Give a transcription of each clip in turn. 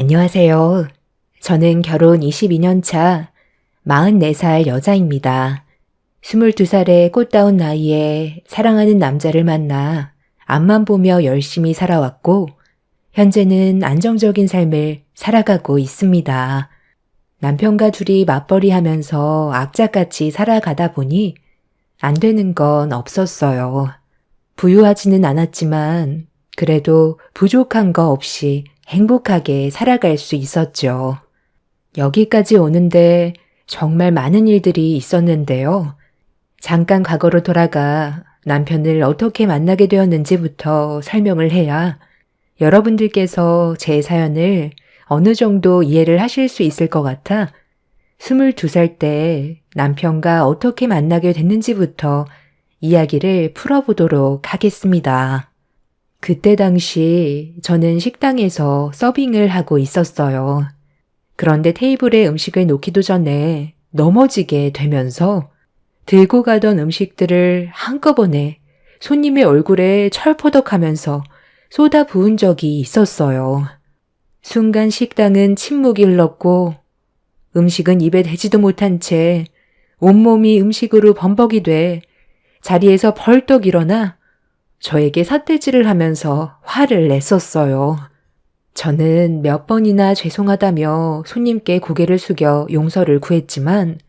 안녕하세요. 저는 결혼 22년 차 44살 여자입니다. 22살의 꽃다운 나이에 사랑하는 남자를 만나 앞만 보며 열심히 살아왔고, 현재는 안정적인 삶을 살아가고 있습니다. 남편과 둘이 맞벌이 하면서 악착같이 살아가다 보니 안 되는 건 없었어요. 부유하지는 않았지만 그래도 부족한 거 없이 행복하게 살아갈 수 있었죠. 여기까지 오는데 정말 많은 일들이 있었는데요. 잠깐 과거로 돌아가 남편을 어떻게 만나게 되었는지부터 설명을 해야 여러분들께서 제 사연을 어느 정도 이해를 하실 수 있을 것 같아 22살 때 남편과 어떻게 만나게 됐는지부터 이야기를 풀어보도록 하겠습니다. 그때 당시 저는 식당에서 서빙을 하고 있었어요. 그런데 테이블에 음식을 놓기도 전에 넘어지게 되면서 들고 가던 음식들을 한꺼번에 손님의 얼굴에 철퍼덕하면서 쏟아 부은 적이 있었어요. 순간 식당은 침묵이 흘렀고 음식은 입에 대지도 못한 채 온몸이 음식으로 범벅이 돼 자리에서 벌떡 일어나 저에게 삿대질을 하면서 화를 냈었어요. 저는 몇 번이나 죄송하다며 손님께 고개를 숙여 용서를 구했지만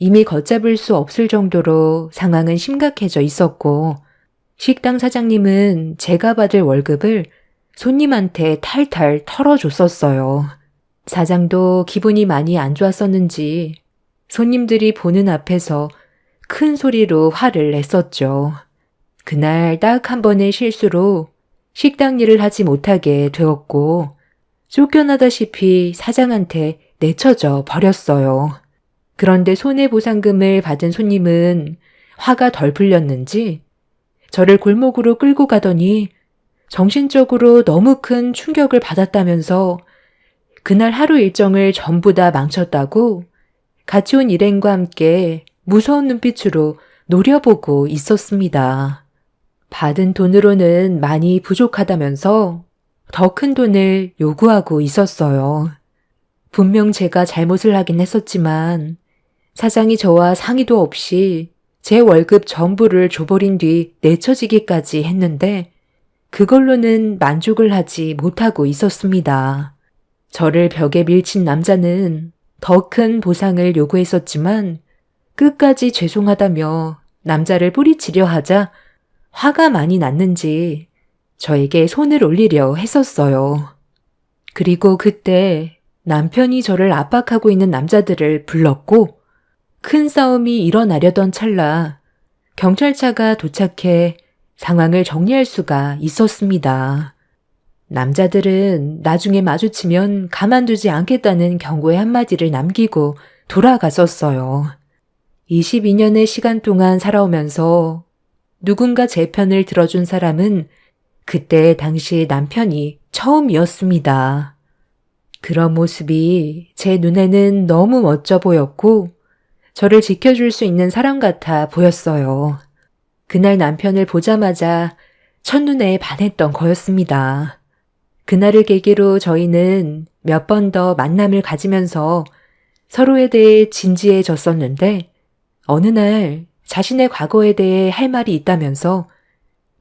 이미 걷잡을 수 없을 정도로 상황은 심각해져 있었고, 식당 사장님은 제가 받을 월급을 손님한테 탈탈 털어줬었어요. 사장도 기분이 많이 안 좋았었는지 손님들이 보는 앞에서 큰 소리로 화를 냈었죠. 그날 딱 한 번의 실수로 식당 일을 하지 못하게 되었고 쫓겨나다시피 사장한테 내쳐져 버렸어요. 그런데 손해보상금을 받은 손님은 화가 덜 풀렸는지 저를 골목으로 끌고 가더니 정신적으로 너무 큰 충격을 받았다면서 그날 하루 일정을 전부 다 망쳤다고 같이 온 일행과 함께 무서운 눈빛으로 노려보고 있었습니다. 받은 돈으로는 많이 부족하다면서 더 큰 돈을 요구하고 있었어요. 분명 제가 잘못을 하긴 했었지만 사장이 저와 상의도 없이 제 월급 전부를 줘버린 뒤 내쳐지기까지 했는데 그걸로는 만족을 하지 못하고 있었습니다. 저를 벽에 밀친 남자는 더 큰 보상을 요구했었지만 끝까지 죄송하다며 남자를 뿌리치려 하자 화가 많이 났는지 저에게 손을 올리려 했었어요. 그리고 그때 남편이 저를 압박하고 있는 남자들을 불렀고 큰 싸움이 일어나려던 찰나 경찰차가 도착해 상황을 정리할 수가 있었습니다. 남자들은 나중에 마주치면 가만두지 않겠다는 경고의 한마디를 남기고 돌아갔었어요. 22년의 시간 동안 살아오면서 누군가 제 편을 들어준 사람은 그때 당시 남편이 처음이었습니다. 그런 모습이 제 눈에는 너무 멋져 보였고 저를 지켜줄 수 있는 사람 같아 보였어요. 그날 남편을 보자마자 첫눈에 반했던 거였습니다. 그날을 계기로 저희는 몇 번 더 만남을 가지면서 서로에 대해 진지해졌었는데 어느 날 자신의 과거에 대해 할 말이 있다면서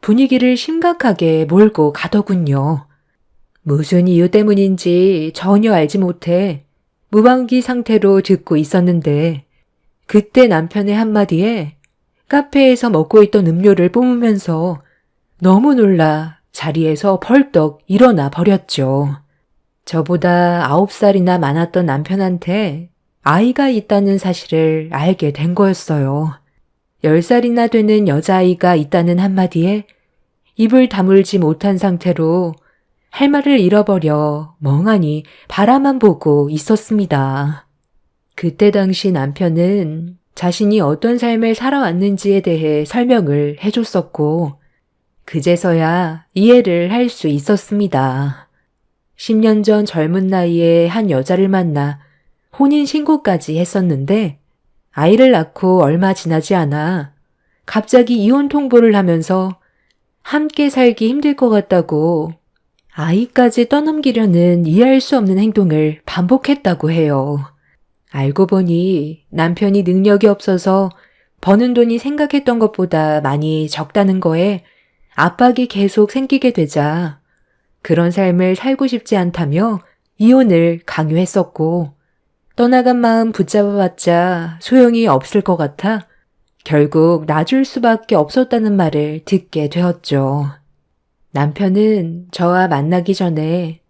분위기를 심각하게 몰고 가더군요. 무슨 이유 때문인지 전혀 알지 못해 무방비 상태로 듣고 있었는데 그때 남편의 한마디에 카페에서 먹고 있던 음료를 뿜으면서 너무 놀라 자리에서 벌떡 일어나 버렸죠. 저보다 9살이나 많았던 남편한테 아이가 있다는 사실을 알게 된 거였어요. 10살이나 되는 여자아이가 있다는 한마디에 입을 다물지 못한 상태로 할 말을 잃어버려 멍하니 바라만 보고 있었습니다. 그때 당시 남편은 자신이 어떤 삶을 살아왔는지에 대해 설명을 해줬었고 그제서야 이해를 할 수 있었습니다. 10년 전 젊은 나이에 한 여자를 만나 혼인신고까지 했었는데 아이를 낳고 얼마 지나지 않아 갑자기 이혼 통보를 하면서 함께 살기 힘들 것 같다고 아이까지 떠넘기려는 이해할 수 없는 행동을 반복했다고 해요. 알고 보니 남편이 능력이 없어서 버는 돈이 생각했던 것보다 많이 적다는 거에 압박이 계속 생기게 되자 그런 삶을 살고 싶지 않다며 이혼을 강요했었고, 떠나간 마음 붙잡아봤자 소용이 없을 것 같아 결국 놔줄 수밖에 없었다는 말을 듣게 되었죠. 남편은 저와 만나기 전에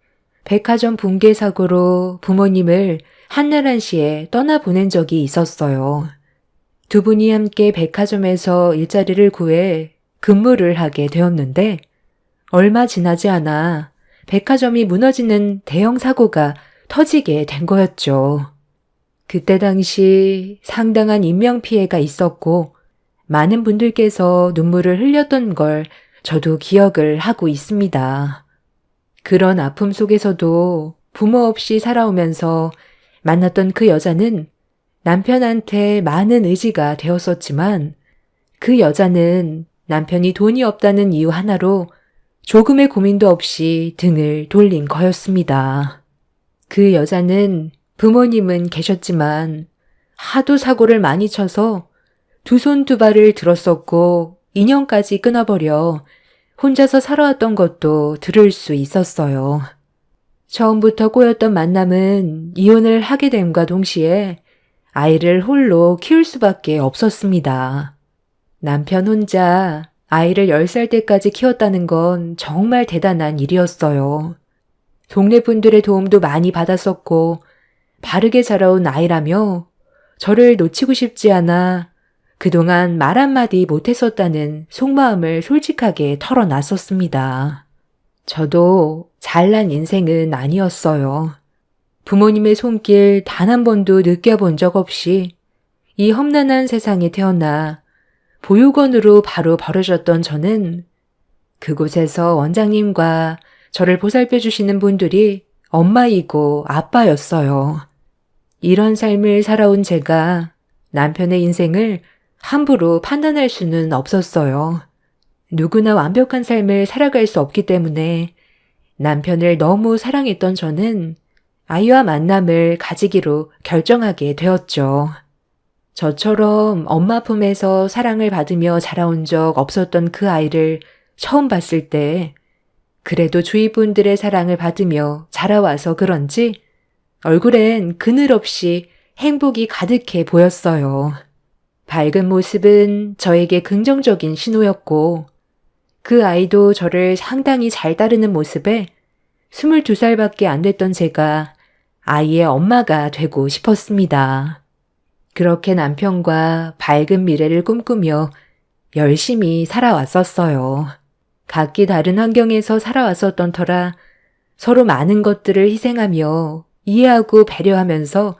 백화점 붕괴 사고로 부모님을 한나란시에 떠나보낸 적이 있었어요. 두 분이 함께 백화점에서 일자리를 구해 근무를 하게 되었는데 얼마 지나지 않아 백화점이 무너지는 대형 사고가 터지게 된 거였죠. 그때 당시 상당한 인명피해가 있었고 많은 분들께서 눈물을 흘렸던 걸 저도 기억을 하고 있습니다. 그런 아픔 속에서도 부모 없이 살아오면서 만났던 그 여자는 남편한테 많은 의지가 되었었지만 그 여자는 남편이 돈이 없다는 이유 하나로 조금의 고민도 없이 등을 돌린 거였습니다. 그 여자는 부모님은 계셨지만 하도 사고를 많이 쳐서 두 손 두 발을 들었었고 인연까지 끊어버려 혼자서 살아왔던 것도 들을 수 있었어요. 처음부터 꼬였던 만남은 이혼을 하게 됨과 동시에 아이를 홀로 키울 수밖에 없었습니다. 남편 혼자 아이를 10살 때까지 키웠다는 건 정말 대단한 일이었어요. 동네 분들의 도움도 많이 받았었고 바르게 자라온 아이라며 저를 놓치고 싶지 않아 그동안 말 한마디 못했었다는 속마음을 솔직하게 털어놨었습니다. 저도 잘난 인생은 아니었어요. 부모님의 손길 단 한 번도 느껴본 적 없이 이 험난한 세상에 태어나 보육원으로 바로 버려졌던 저는 그곳에서 원장님과 저를 보살펴 주시는 분들이 엄마이고 아빠였어요. 이런 삶을 살아온 제가 남편의 인생을 함부로 판단할 수는 없었어요. 누구나 완벽한 삶을 살아갈 수 없기 때문에 남편을 너무 사랑했던 저는 아이와 만남을 가지기로 결정하게 되었죠. 저처럼 엄마 품에서 사랑을 받으며 자라온 적 없었던 그 아이를 처음 봤을 때 그래도 주위 분들의 사랑을 받으며 자라와서 그런지 얼굴엔 그늘 없이 행복이 가득해 보였어요. 밝은 모습은 저에게 긍정적인 신호였고 그 아이도 저를 상당히 잘 따르는 모습에 22살밖에 안 됐던 제가 아이의 엄마가 되고 싶었습니다. 그렇게 남편과 밝은 미래를 꿈꾸며 열심히 살아왔었어요. 각기 다른 환경에서 살아왔었던 터라 서로 많은 것들을 희생하며 이해하고 배려하면서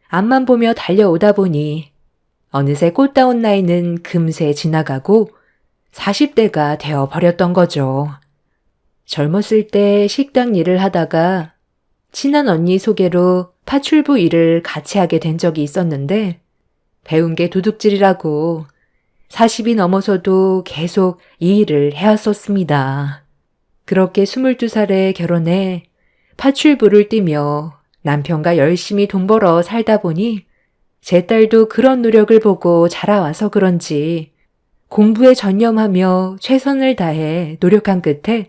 앞만 보며 달려오다 보니 어느새 꽃다운 나이는 금세 지나가고 40대가 되어버렸던 거죠. 젊었을 때 식당 일을 하다가 친한 언니 소개로 파출부 일을 같이 하게 된 적이 있었는데 배운 게 도둑질이라고 40이 넘어서도 계속 이 일을 해왔었습니다. 그렇게 22살에 결혼해 파출부를 뛰며 남편과 열심히 돈 벌어 살다 보니 제 딸도 그런 노력을 보고 자라와서 그런지 공부에 전념하며 최선을 다해 노력한 끝에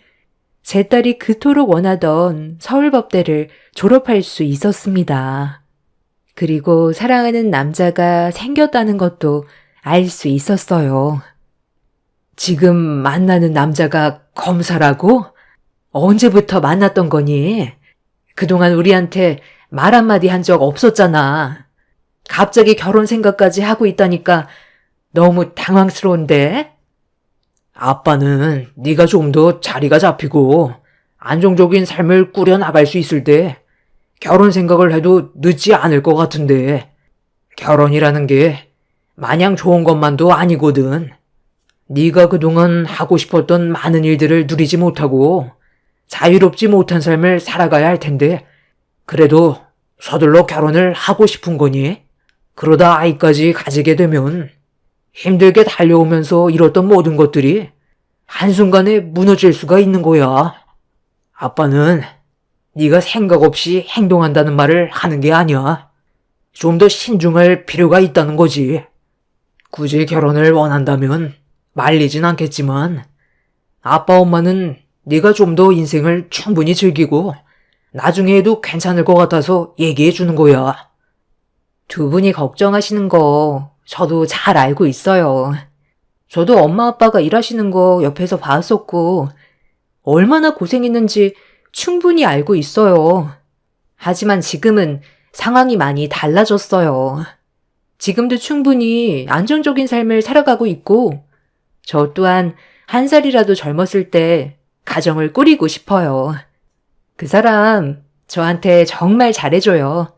제 딸이 그토록 원하던 서울법대를 졸업할 수 있었습니다. 그리고 사랑하는 남자가 생겼다는 것도 알 수 있었어요. 지금 만나는 남자가 검사라고? 언제부터 만났던 거니? 그동안 우리한테 말 한마디 한 적 없었잖아. 갑자기 결혼 생각까지 하고 있다니까 너무 당황스러운데? 아빠는 네가 좀 더 자리가 잡히고 안정적인 삶을 꾸려나갈 수 있을 때 결혼 생각을 해도 늦지 않을 것 같은데 결혼이라는 게 마냥 좋은 것만도 아니거든. 네가 그동안 하고 싶었던 많은 일들을 누리지 못하고 자유롭지 못한 삶을 살아가야 할 텐데 그래도 서둘러 결혼을 하고 싶은 거니? 그러다 아이까지 가지게 되면 힘들게 달려오면서 잃었던 모든 것들이 한순간에 무너질 수가 있는 거야. 아빠는 네가 생각 없이 행동한다는 말을 하는 게 아니야. 좀 더 신중할 필요가 있다는 거지. 굳이 결혼을 원한다면 말리진 않겠지만 아빠 엄마는 네가 좀 더 인생을 충분히 즐기고 나중에 해도 괜찮을 것 같아서 얘기해 주는 거야. 두 분이 걱정하시는 거 저도 잘 알고 있어요. 저도 엄마 아빠가 일하시는 거 옆에서 봤었고 얼마나 고생했는지 충분히 알고 있어요. 하지만 지금은 상황이 많이 달라졌어요. 지금도 충분히 안정적인 삶을 살아가고 있고 저 또한 한 살이라도 젊었을 때 가정을 꾸리고 싶어요. 그 사람 저한테 정말 잘해줘요.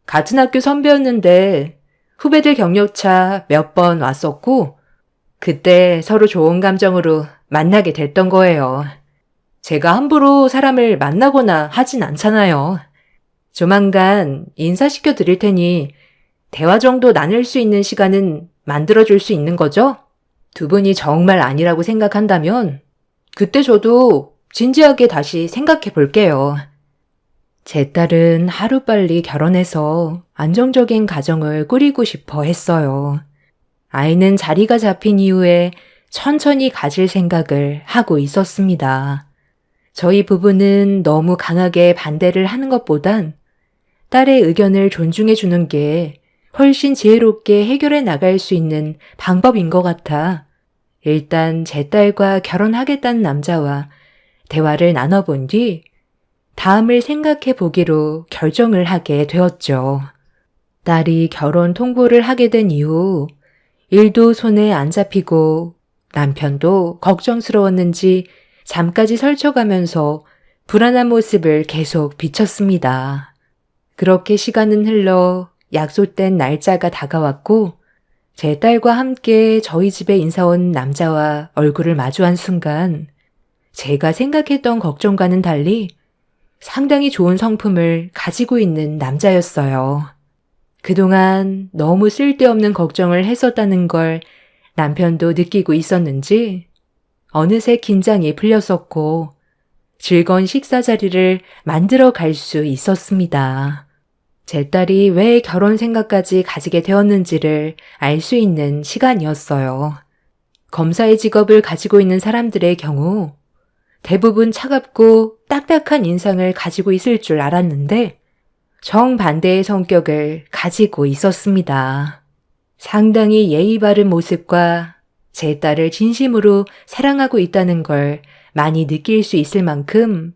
같은 학교 선배였는데 후배들 격려차 몇 번 왔었고 그때 서로 좋은 감정으로 만나게 됐던 거예요. 제가 함부로 사람을 만나거나 하진 않잖아요. 조만간 인사시켜 드릴 테니 대화 정도 나눌 수 있는 시간은 만들어줄 수 있는 거죠? 두 분이 정말 아니라고 생각한다면 그때 저도 진지하게 다시 생각해 볼게요. 제 딸은 하루빨리 결혼해서 안정적인 가정을 꾸리고 싶어 했어요. 아이는 자리가 잡힌 이후에 천천히 가질 생각을 하고 있었습니다. 저희 부부는 너무 강하게 반대를 하는 것보단 딸의 의견을 존중해 주는 게 훨씬 지혜롭게 해결해 나갈 수 있는 방법인 것 같아 일단 제 딸과 결혼하겠다는 남자와 대화를 나눠본 뒤 다음을 생각해 보기로 결정을 하게 되었죠. 딸이 결혼 통보를 하게 된 이후 일도 손에 안 잡히고 남편도 걱정스러웠는지 잠까지 설쳐가면서 불안한 모습을 계속 비쳤습니다. 그렇게 시간은 흘러 약속된 날짜가 다가왔고 제 딸과 함께 저희 집에 인사 온 남자와 얼굴을 마주한 순간 제가 생각했던 걱정과는 달리 상당히 좋은 성품을 가지고 있는 남자였어요. 그동안 너무 쓸데없는 걱정을 했었다는 걸 남편도 느끼고 있었는지 어느새 긴장이 풀렸었고 즐거운 식사 자리를 만들어 갈 수 있었습니다. 제 딸이 왜 결혼 생각까지 가지게 되었는지를 알 수 있는 시간이었어요. 검사의 직업을 가지고 있는 사람들의 경우 대부분 차갑고 딱딱한 인상을 가지고 있을 줄 알았는데 정반대의 성격을 가지고 있었습니다. 상당히 예의 바른 모습과 제 딸을 진심으로 사랑하고 있다는 걸 많이 느낄 수 있을 만큼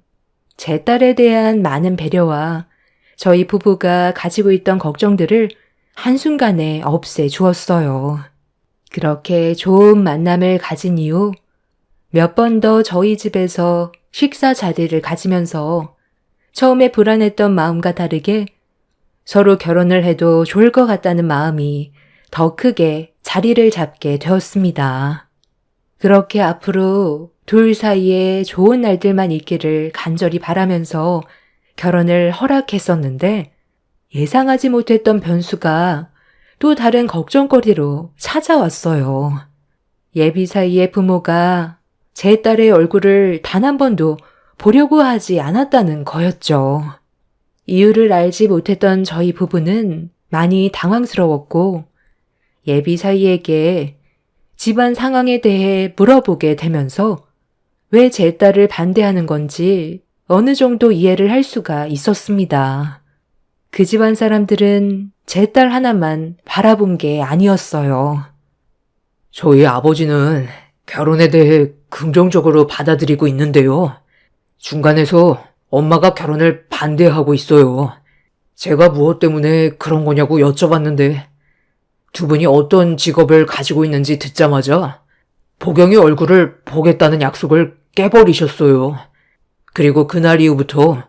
제 딸에 대한 많은 배려와 저희 부부가 가지고 있던 걱정들을 한순간에 없애주었어요. 그렇게 좋은 만남을 가진 이후 몇 번 더 저희 집에서 식사 자리를 가지면서 처음에 불안했던 마음과 다르게 서로 결혼을 해도 좋을 것 같다는 마음이 더 크게 자리를 잡게 되었습니다. 그렇게 앞으로 둘 사이에 좋은 날들만 있기를 간절히 바라면서 결혼을 허락했었는데 예상하지 못했던 변수가 또 다른 걱정거리로 찾아왔어요. 예비 사이의 부모가 제 딸의 얼굴을 단 한 번도 보려고 하지 않았다는 거였죠. 이유를 알지 못했던 저희 부부는 많이 당황스러웠고 예비 사이에게 집안 상황에 대해 물어보게 되면서 왜 제 딸을 반대하는 건지 어느 정도 이해를 할 수가 있었습니다. 그 집안 사람들은 제 딸 하나만 바라본 게 아니었어요. 저희 아버지는 결혼에 대해 긍정적으로 받아들이고 있는데요. 중간에서 엄마가 결혼을 반대하고 있어요. 제가 무엇 때문에 그런 거냐고 여쭤봤는데 두 분이 어떤 직업을 가지고 있는지 듣자마자 보경이 얼굴을 보겠다는 약속을 깨버리셨어요. 그리고 그날 이후부터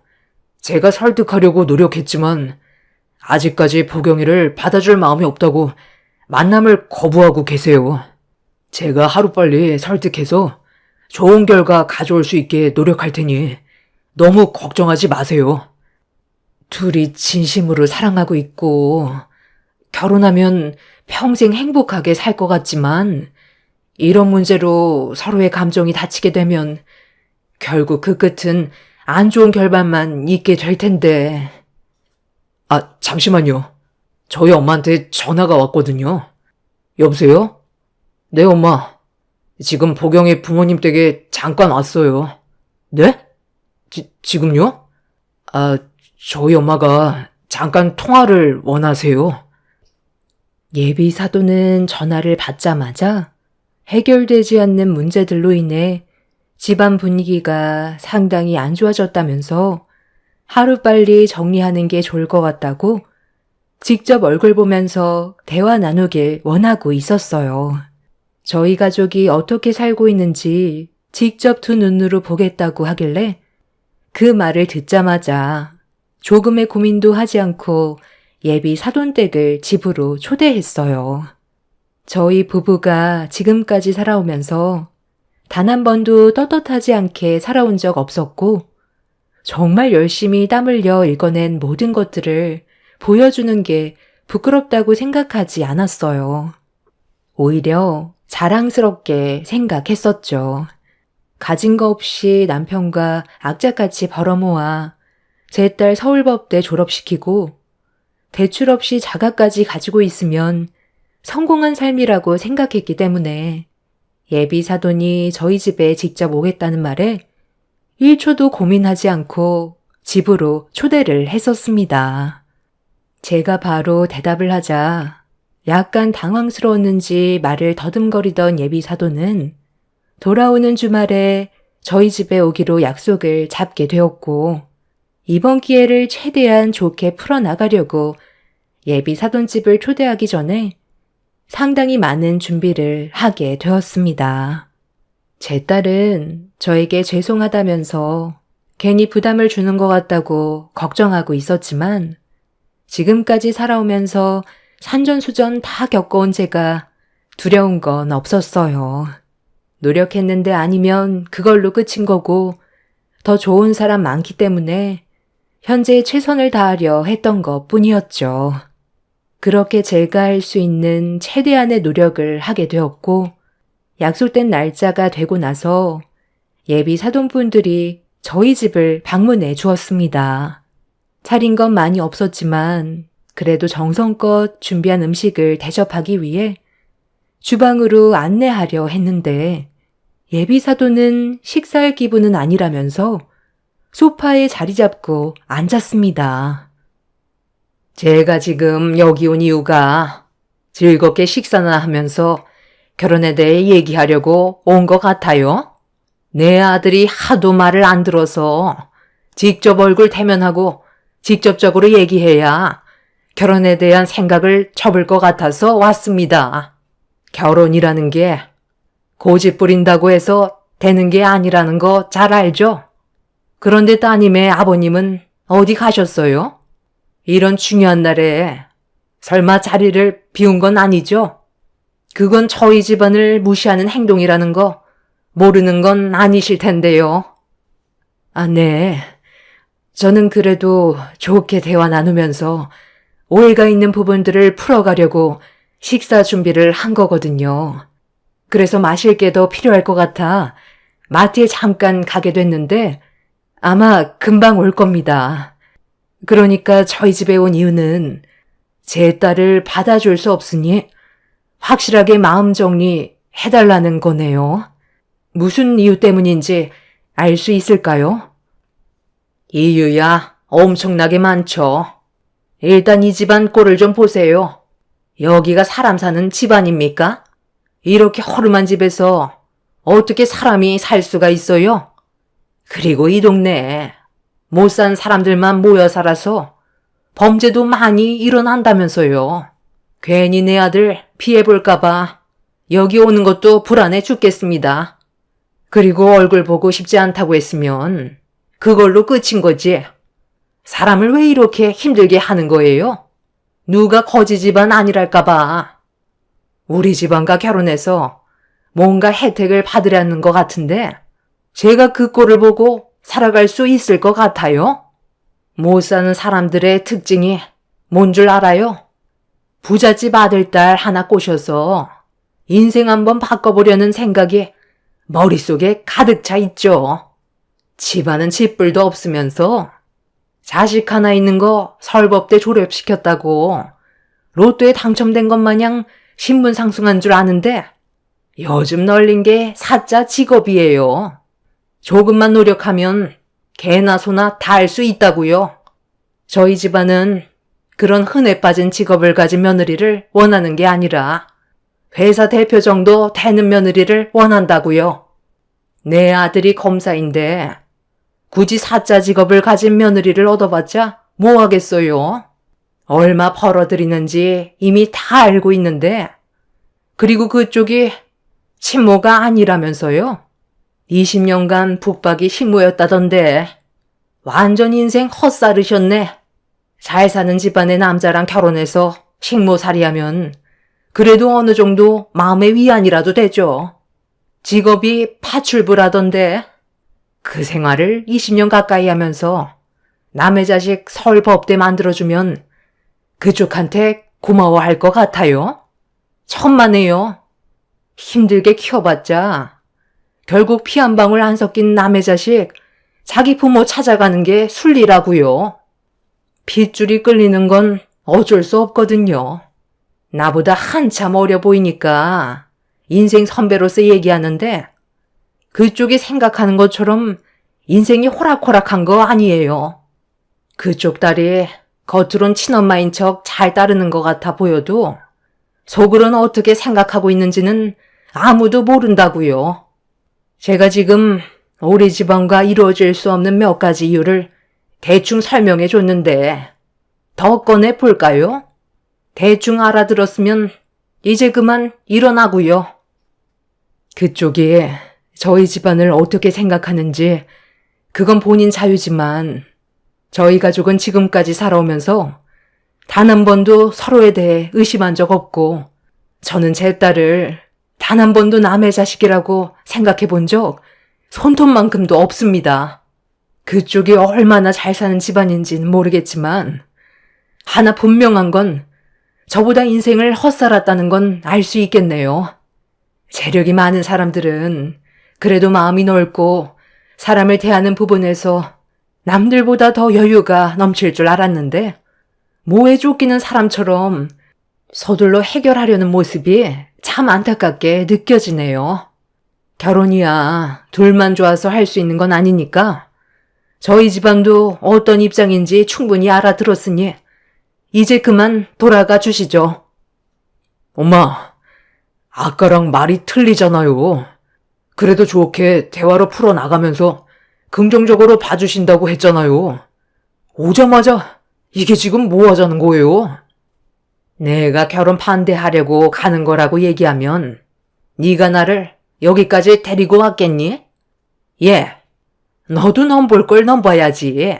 제가 설득하려고 노력했지만 아직까지 보경이를 받아줄 마음이 없다고 만남을 거부하고 계세요. 제가 하루빨리 설득해서 좋은 결과 가져올 수 있게 노력할 테니 너무 걱정하지 마세요. 둘이 진심으로 사랑하고 있고 결혼하면 평생 행복하게 살 것 같지만 이런 문제로 서로의 감정이 다치게 되면 결국 그 끝은 안 좋은 결말만 있게 될 텐데. 아, 잠시만요. 저희 엄마한테 전화가 왔거든요. 여보세요? 네, 엄마. 지금 보경이 부모님 댁에 잠깐 왔어요. 네? 지금요? 아, 저희 엄마가 잠깐 통화를 원하세요. 예비 사도는 전화를 받자마자 해결되지 않는 문제들로 인해 집안 분위기가 상당히 안 좋아졌다면서 하루빨리 정리하는 게 좋을 것 같다고 직접 얼굴 보면서 대화 나누길 원하고 있었어요. 저희 가족이 어떻게 살고 있는지 직접 두 눈으로 보겠다고 하길래 그 말을 듣자마자 조금의 고민도 하지 않고 예비 사돈댁을 집으로 초대했어요. 저희 부부가 지금까지 살아오면서 단 한 번도 떳떳하지 않게 살아온 적 없었고 정말 열심히 땀 흘려 읽어낸 모든 것들을 보여주는 게 부끄럽다고 생각하지 않았어요. 오히려 자랑스럽게 생각했었죠. 가진 거 없이 남편과 악착같이 벌어모아 제 딸 서울법대 졸업시키고 대출 없이 자가까지 가지고 있으면 성공한 삶이라고 생각했기 때문에 예비 사돈이 저희 집에 직접 오겠다는 말에 1초도 고민하지 않고 집으로 초대를 했었습니다. 제가 바로 대답을 하자 약간 당황스러웠는지 말을 더듬거리던 예비 사돈은 돌아오는 주말에 저희 집에 오기로 약속을 잡게 되었고 이번 기회를 최대한 좋게 풀어나가려고 예비 사돈집을 초대하기 전에 상당히 많은 준비를 하게 되었습니다. 제 딸은 저에게 죄송하다면서 괜히 부담을 주는 것 같다고 걱정하고 있었지만 지금까지 살아오면서 산전수전 다 겪어온 제가 두려운 건 없었어요. 노력했는데 아니면 그걸로 끝인 거고 더 좋은 사람 많기 때문에 현재 최선을 다하려 했던 것 뿐이었죠. 그렇게 제가 할 수 있는 최대한의 노력을 하게 되었고 약속된 날짜가 되고 나서 예비 사돈분들이 저희 집을 방문해 주었습니다. 차린 건 많이 없었지만 그래도 정성껏 준비한 음식을 대접하기 위해 주방으로 안내하려 했는데 예비 사돈은 식사할 기분은 아니라면서 소파에 자리 잡고 앉았습니다. 제가 지금 여기 온 이유가 즐겁게 식사나 하면서 결혼에 대해 얘기하려고 온 것 같아요. 내 아들이 하도 말을 안 들어서 직접 얼굴 대면하고 직접적으로 얘기해야 결혼에 대한 생각을 접을 것 같아서 왔습니다. 결혼이라는 게 고집 부린다고 해서 되는 게 아니라는 거 잘 알죠? 그런데 따님의 아버님은 어디 가셨어요? 이런 중요한 날에 설마 자리를 비운 건 아니죠? 그건 저희 집안을 무시하는 행동이라는 거 모르는 건 아니실 텐데요. 아, 네. 저는 그래도 좋게 대화 나누면서 오해가 있는 부분들을 풀어가려고 식사 준비를 한 거거든요. 그래서 마실 게 더 필요할 것 같아 마트에 잠깐 가게 됐는데 아마 금방 올 겁니다. 그러니까 저희 집에 온 이유는 제 딸을 받아줄 수 없으니 확실하게 마음 정리 해달라는 거네요. 무슨 이유 때문인지 알 수 있을까요? 이유야 엄청나게 많죠. 일단 이 집안 꼴을 좀 보세요. 여기가 사람 사는 집안입니까? 이렇게 허름한 집에서 어떻게 사람이 살 수가 있어요? 그리고 이 동네에 못 산 사람들만 모여 살아서 범죄도 많이 일어난다면서요. 괜히 내 아들 피해볼까봐 여기 오는 것도 불안해 죽겠습니다. 그리고 얼굴 보고 싶지 않다고 했으면 그걸로 끝인 거지. 사람을 왜 이렇게 힘들게 하는 거예요? 누가 거지 집안 아니랄까봐. 우리 집안과 결혼해서 뭔가 혜택을 받으려는 것 같은데 제가 그 꼴을 보고 살아갈 수 있을 것 같아요? 못 사는 사람들의 특징이 뭔 줄 알아요? 부잣집 아들딸 하나 꼬셔서 인생 한번 바꿔보려는 생각이 머릿속에 가득 차 있죠. 집안은 집불도 없으면서 자식 하나 있는 거 설법대 졸업시켰다고 로또에 당첨된 것 마냥 신분 상승한 줄 아는데 요즘 널린 게 사자 직업이에요. 조금만 노력하면 개나 소나 다 할 수 있다고요. 저희 집안은 그런 흔해 빠진 직업을 가진 며느리를 원하는 게 아니라 회사 대표 정도 되는 며느리를 원한다고요. 내 아들이 검사인데 굳이 사자 직업을 가진 며느리를 얻어봤자 뭐 하겠어요? 얼마 벌어들이는지 이미 다 알고 있는데 그리고 그쪽이 친모가 아니라면서요. 20년간 북박이 식모였다던데 완전 인생 헛살으셨네. 잘 사는 집안의 남자랑 결혼해서 식모살이하면 그래도 어느 정도 마음의 위안이라도 되죠. 직업이 파출부라던데 그 생활을 20년 가까이 하면서 남의 자식 설법대 만들어주면 그쪽한테 고마워할 것 같아요. 천만에요. 힘들게 키워봤자 결국 피 한 방울 안 섞인 남의 자식 자기 부모 찾아가는 게 순리라고요. 핏줄이 끌리는 건 어쩔 수 없거든요. 나보다 한참 어려 보이니까 인생 선배로서 얘기하는데 그쪽이 생각하는 것처럼 인생이 호락호락한 거 아니에요. 그쪽 딸이 겉으론 친엄마인 척 잘 따르는 것 같아 보여도 속으로는 어떻게 생각하고 있는지는 아무도 모른다고요. 제가 지금 우리 집안과 이루어질 수 없는 몇 가지 이유를 대충 설명해 줬는데 더 꺼내 볼까요? 대충 알아들었으면 이제 그만 일어나고요. 그쪽이 저희 집안을 어떻게 생각하는지 그건 본인 자유지만 저희 가족은 지금까지 살아오면서 단 한 번도 서로에 대해 의심한 적 없고 저는 제 딸을 단 한 번도 남의 자식이라고 생각해 본 적 손톱만큼도 없습니다. 그쪽이 얼마나 잘 사는 집안인지는 모르겠지만 하나 분명한 건 저보다 인생을 헛살았다는 건 알 수 있겠네요. 재력이 많은 사람들은 그래도 마음이 넓고 사람을 대하는 부분에서 남들보다 더 여유가 넘칠 줄 알았는데 모에 쫓기는 사람처럼 서둘러 해결하려는 모습이 참 안타깝게 느껴지네요. 결혼이야 둘만 좋아서 할 수 있는 건 아니니까 저희 집안도 어떤 입장인지 충분히 알아들었으니 이제 그만 돌아가 주시죠. 엄마, 아까랑 말이 틀리잖아요. 그래도 좋게 대화로 풀어나가면서 긍정적으로 봐주신다고 했잖아요. 오자마자 이게 지금 뭐 하자는 거예요? 내가 결혼 반대하려고 가는 거라고 얘기하면 네가 나를 여기까지 데리고 왔겠니? 예, 너도 넘볼 걸 넘봐야지.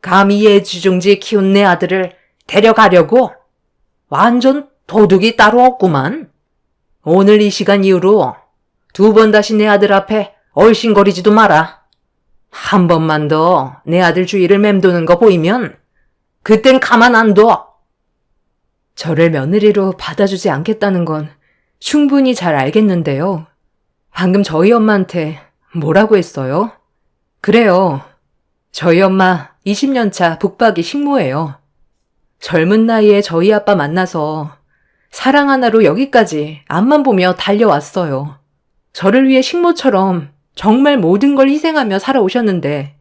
감히 예지중지 키운 내 아들을 데려가려고? 완전 도둑이 따로 없구만. 오늘 이 시간 이후로 2번 다시 내 아들 앞에 얼씬거리지도 마라. 한 번만 더 내 아들 주위를 맴도는 거 보이면 그땐 가만 안 둬. 저를 며느리로 받아주지 않겠다는 건 충분히 잘 알겠는데요. 방금 저희 엄마한테 뭐라고 했어요? 그래요. 저희 엄마 20년 차 북박이 식모예요. 젊은 나이에 저희 아빠 만나서 사랑 하나로 여기까지 앞만 보며 달려왔어요. 저를 위해 식모처럼 정말 모든 걸 희생하며 살아오셨는데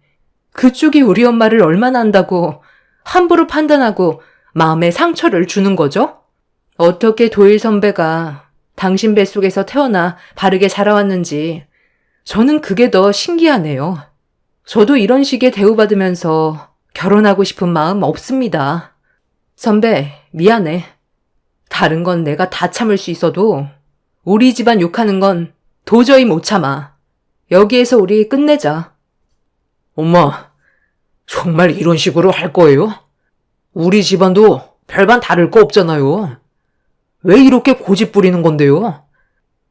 그쪽이 우리 엄마를 얼마나 안다고 함부로 판단하고 마음에 상처를 주는 거죠? 어떻게 도일 선배가 당신 뱃속에서 태어나 바르게 자라왔는지 저는 그게 더 신기하네요. 저도 이런 식의 대우받으면서 결혼하고 싶은 마음 없습니다. 선배, 미안해. 다른 건 내가 다 참을 수 있어도 우리 집안 욕하는 건 도저히 못 참아. 여기에서 우리 끝내자. 엄마, 정말 이런 식으로 할 거예요? 우리 집안도 별반 다를 거 없잖아요. 왜 이렇게 고집 부리는 건데요?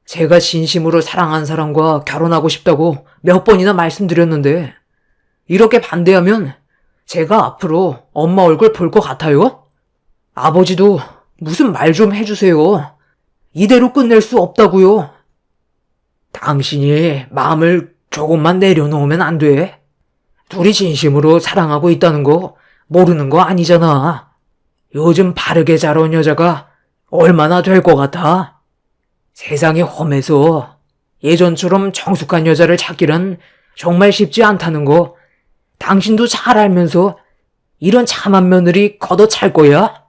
제가 진심으로 사랑한 사람과 결혼하고 싶다고 몇 번이나 말씀드렸는데 이렇게 반대하면 제가 앞으로 엄마 얼굴 볼 것 같아요? 아버지도 무슨 말 좀 해주세요. 이대로 끝낼 수 없다고요. 당신이 마음을 조금만 내려놓으면 안 돼? 둘이 진심으로 사랑하고 있다는 거 모르는 거 아니잖아. 요즘 바르게 자라온 여자가 얼마나 될 것 같아? 세상이 험해서 예전처럼 정숙한 여자를 찾기란 정말 쉽지 않다는 거 당신도 잘 알면서 이런 참한 며느리 걷어찰 거야?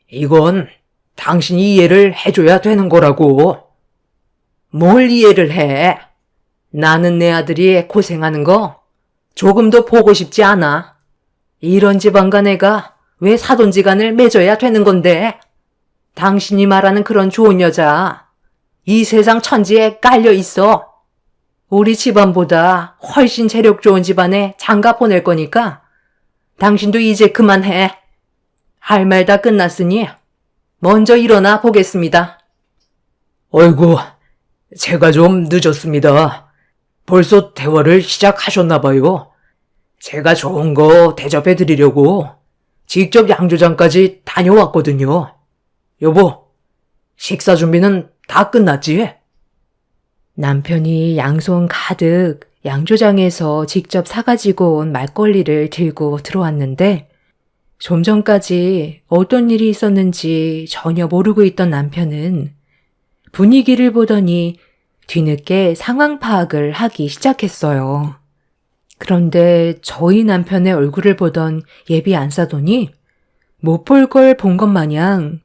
이건 당신이 이해를 해줘야 되는 거라고. 뭘 이해를 해? 나는 내 아들이 고생하는 거 조금도 보고 싶지 않아. 이런 집안간 애가 왜 사돈지간을 맺어야 되는 건데? 당신이 말하는 그런 좋은 여자, 이 세상 천지에 깔려 있어. 우리 집안보다 훨씬 재력 좋은 집안에 장가 보낼 거니까 당신도 이제 그만해. 할 말 다 끝났으니 먼저 일어나 보겠습니다. 어이구, 제가 좀 늦었습니다. 벌써 대화를 시작하셨나 봐요. 제가 좋은 거 대접해 드리려고 직접 양조장까지 다녀왔거든요. 여보, 식사 준비는 다 끝났지? 남편이 양손 가득 양조장에서 직접 사가지고 온 막걸리를 들고 들어왔는데 좀 전까지 어떤 일이 있었는지 전혀 모르고 있던 남편은 분위기를 보더니 뒤늦게 상황 파악을 하기 시작했어요. 그런데 저희 남편의 얼굴을 보던 예비 안사돈이 못 볼 걸 본 것 마냥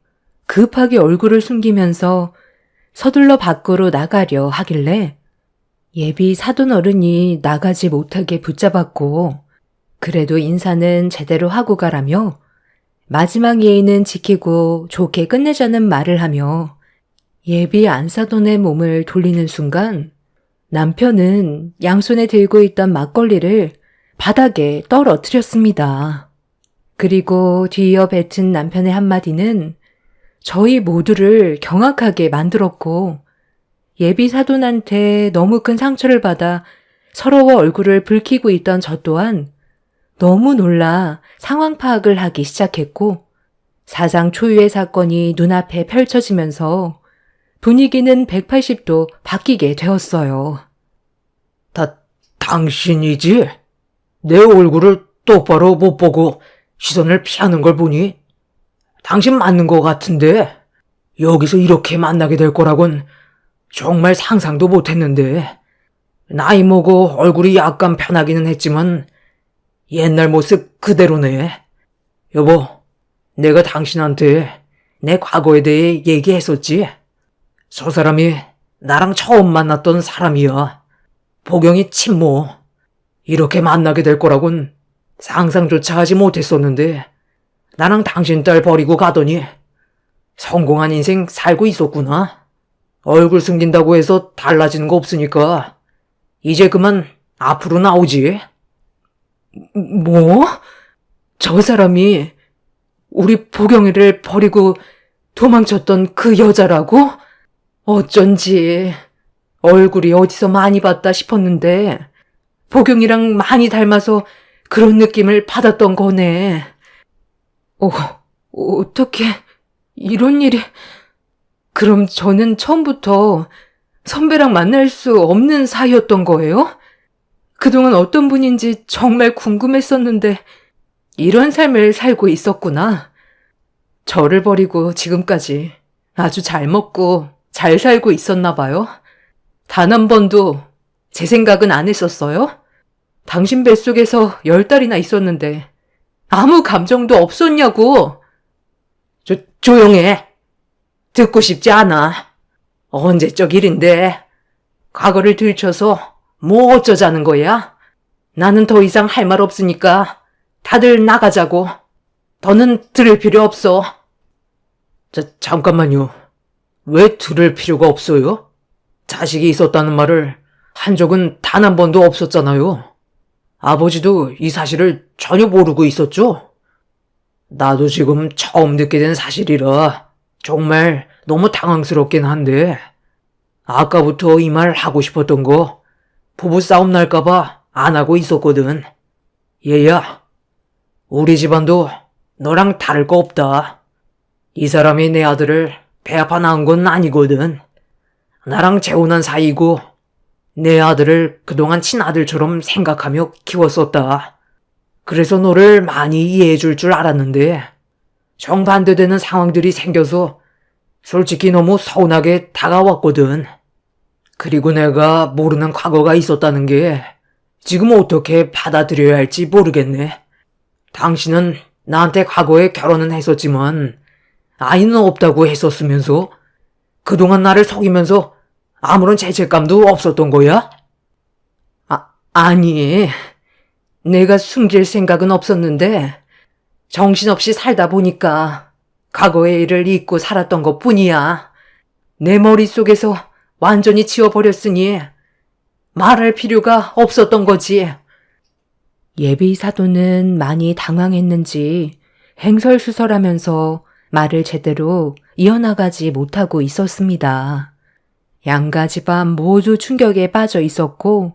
급하게 얼굴을 숨기면서 서둘러 밖으로 나가려 하길래 예비 사돈 어른이 나가지 못하게 붙잡았고 그래도 인사는 제대로 하고 가라며 마지막 예의는 지키고 좋게 끝내자는 말을 하며 예비 안사돈의 몸을 돌리는 순간 남편은 양손에 들고 있던 막걸리를 바닥에 떨어뜨렸습니다. 그리고 뒤이어 뱉은 남편의 한마디는 저희 모두를 경악하게 만들었고 예비 사돈한테 너무 큰 상처를 받아 서러워 얼굴을 붉히고 있던 저 또한 너무 놀라 상황 파악을 하기 시작했고 사상 초유의 사건이 눈앞에 펼쳐지면서 분위기는 180도 바뀌게 되었어요. 당신이지? 내 얼굴을 똑바로 못 보고 시선을 피하는 걸 보니 당신 맞는 것 같은데 여기서 이렇게 만나게 될 거라곤 정말 상상도 못했는데 나이 먹어 얼굴이 약간 변하기는 했지만 옛날 모습 그대로네. 여보, 내가 당신한테 내 과거에 대해 얘기했었지? 저 사람이 나랑 처음 만났던 사람이야. 보경이 친모. 이렇게 만나게 될 거라곤 상상조차 하지 못했었는데 나랑 당신 딸 버리고 가더니 성공한 인생 살고 있었구나. 얼굴 숨긴다고 해서 달라지는 거 없으니까 이제 그만 앞으로 나오지. 뭐? 저 사람이 우리 보경이를 버리고 도망쳤던 그 여자라고? 어쩐지 얼굴이 어디서 많이 봤다 싶었는데 보경이랑 많이 닮아서 그런 느낌을 받았던 거네. 어떻게 이런 일이... 그럼 저는 처음부터 선배랑 만날 수 없는 사이였던 거예요? 그동안 어떤 분인지 정말 궁금했었는데 이런 삶을 살고 있었구나. 저를 버리고 지금까지 아주 잘 먹고 잘 살고 있었나 봐요. 단 한 번도 제 생각은 안 했었어요? 당신 뱃속에서 10달이나 있었는데 아무 감정도 없었냐고. 조용해. 듣고 싶지 않아. 언제적 일인데 과거를 들춰서 뭐 어쩌자는 거야? 나는 더 이상 할 말 없으니까 다들 나가자고. 더는 들을 필요 없어. 잠깐만요. 왜 들을 필요가 없어요? 자식이 있었다는 말을 한 적은 단 한 번도 없었잖아요. 아버지도 이 사실을 전혀 모르고 있었죠? 나도 지금 처음 듣게 된 사실이라 정말 너무 당황스럽긴 한데 아까부터 이 말 하고 싶었던 거 부부싸움 날까봐 안 하고 있었거든. 얘야, 우리 집안도 너랑 다를 거 없다. 이 사람이 내 아들을 배 아파 낳은 건 아니거든. 나랑 재혼한 사이고 내 아들을 그동안 친아들처럼 생각하며 키웠었다. 그래서 너를 많이 이해해 줄 줄 알았는데 정반대되는 상황들이 생겨서 솔직히 너무 서운하게 다가왔거든. 그리고 내가 모르는 과거가 있었다는 게 지금 어떻게 받아들여야 할지 모르겠네. 당신은 나한테 과거에 결혼은 했었지만 아이는 없다고 했었으면서 그동안 나를 속이면서 아무런 죄책감도 없었던 거야? 아니, 내가 숨길 생각은 없었는데 정신없이 살다 보니까 과거의 일을 잊고 살았던 것 뿐이야. 내 머릿속에서 완전히 지워버렸으니 말할 필요가 없었던 거지. 예비 사도는 많이 당황했는지 행설수설하면서 말을 제대로 이어나가지 못하고 있었습니다. 양가 집안 모두 충격에 빠져 있었고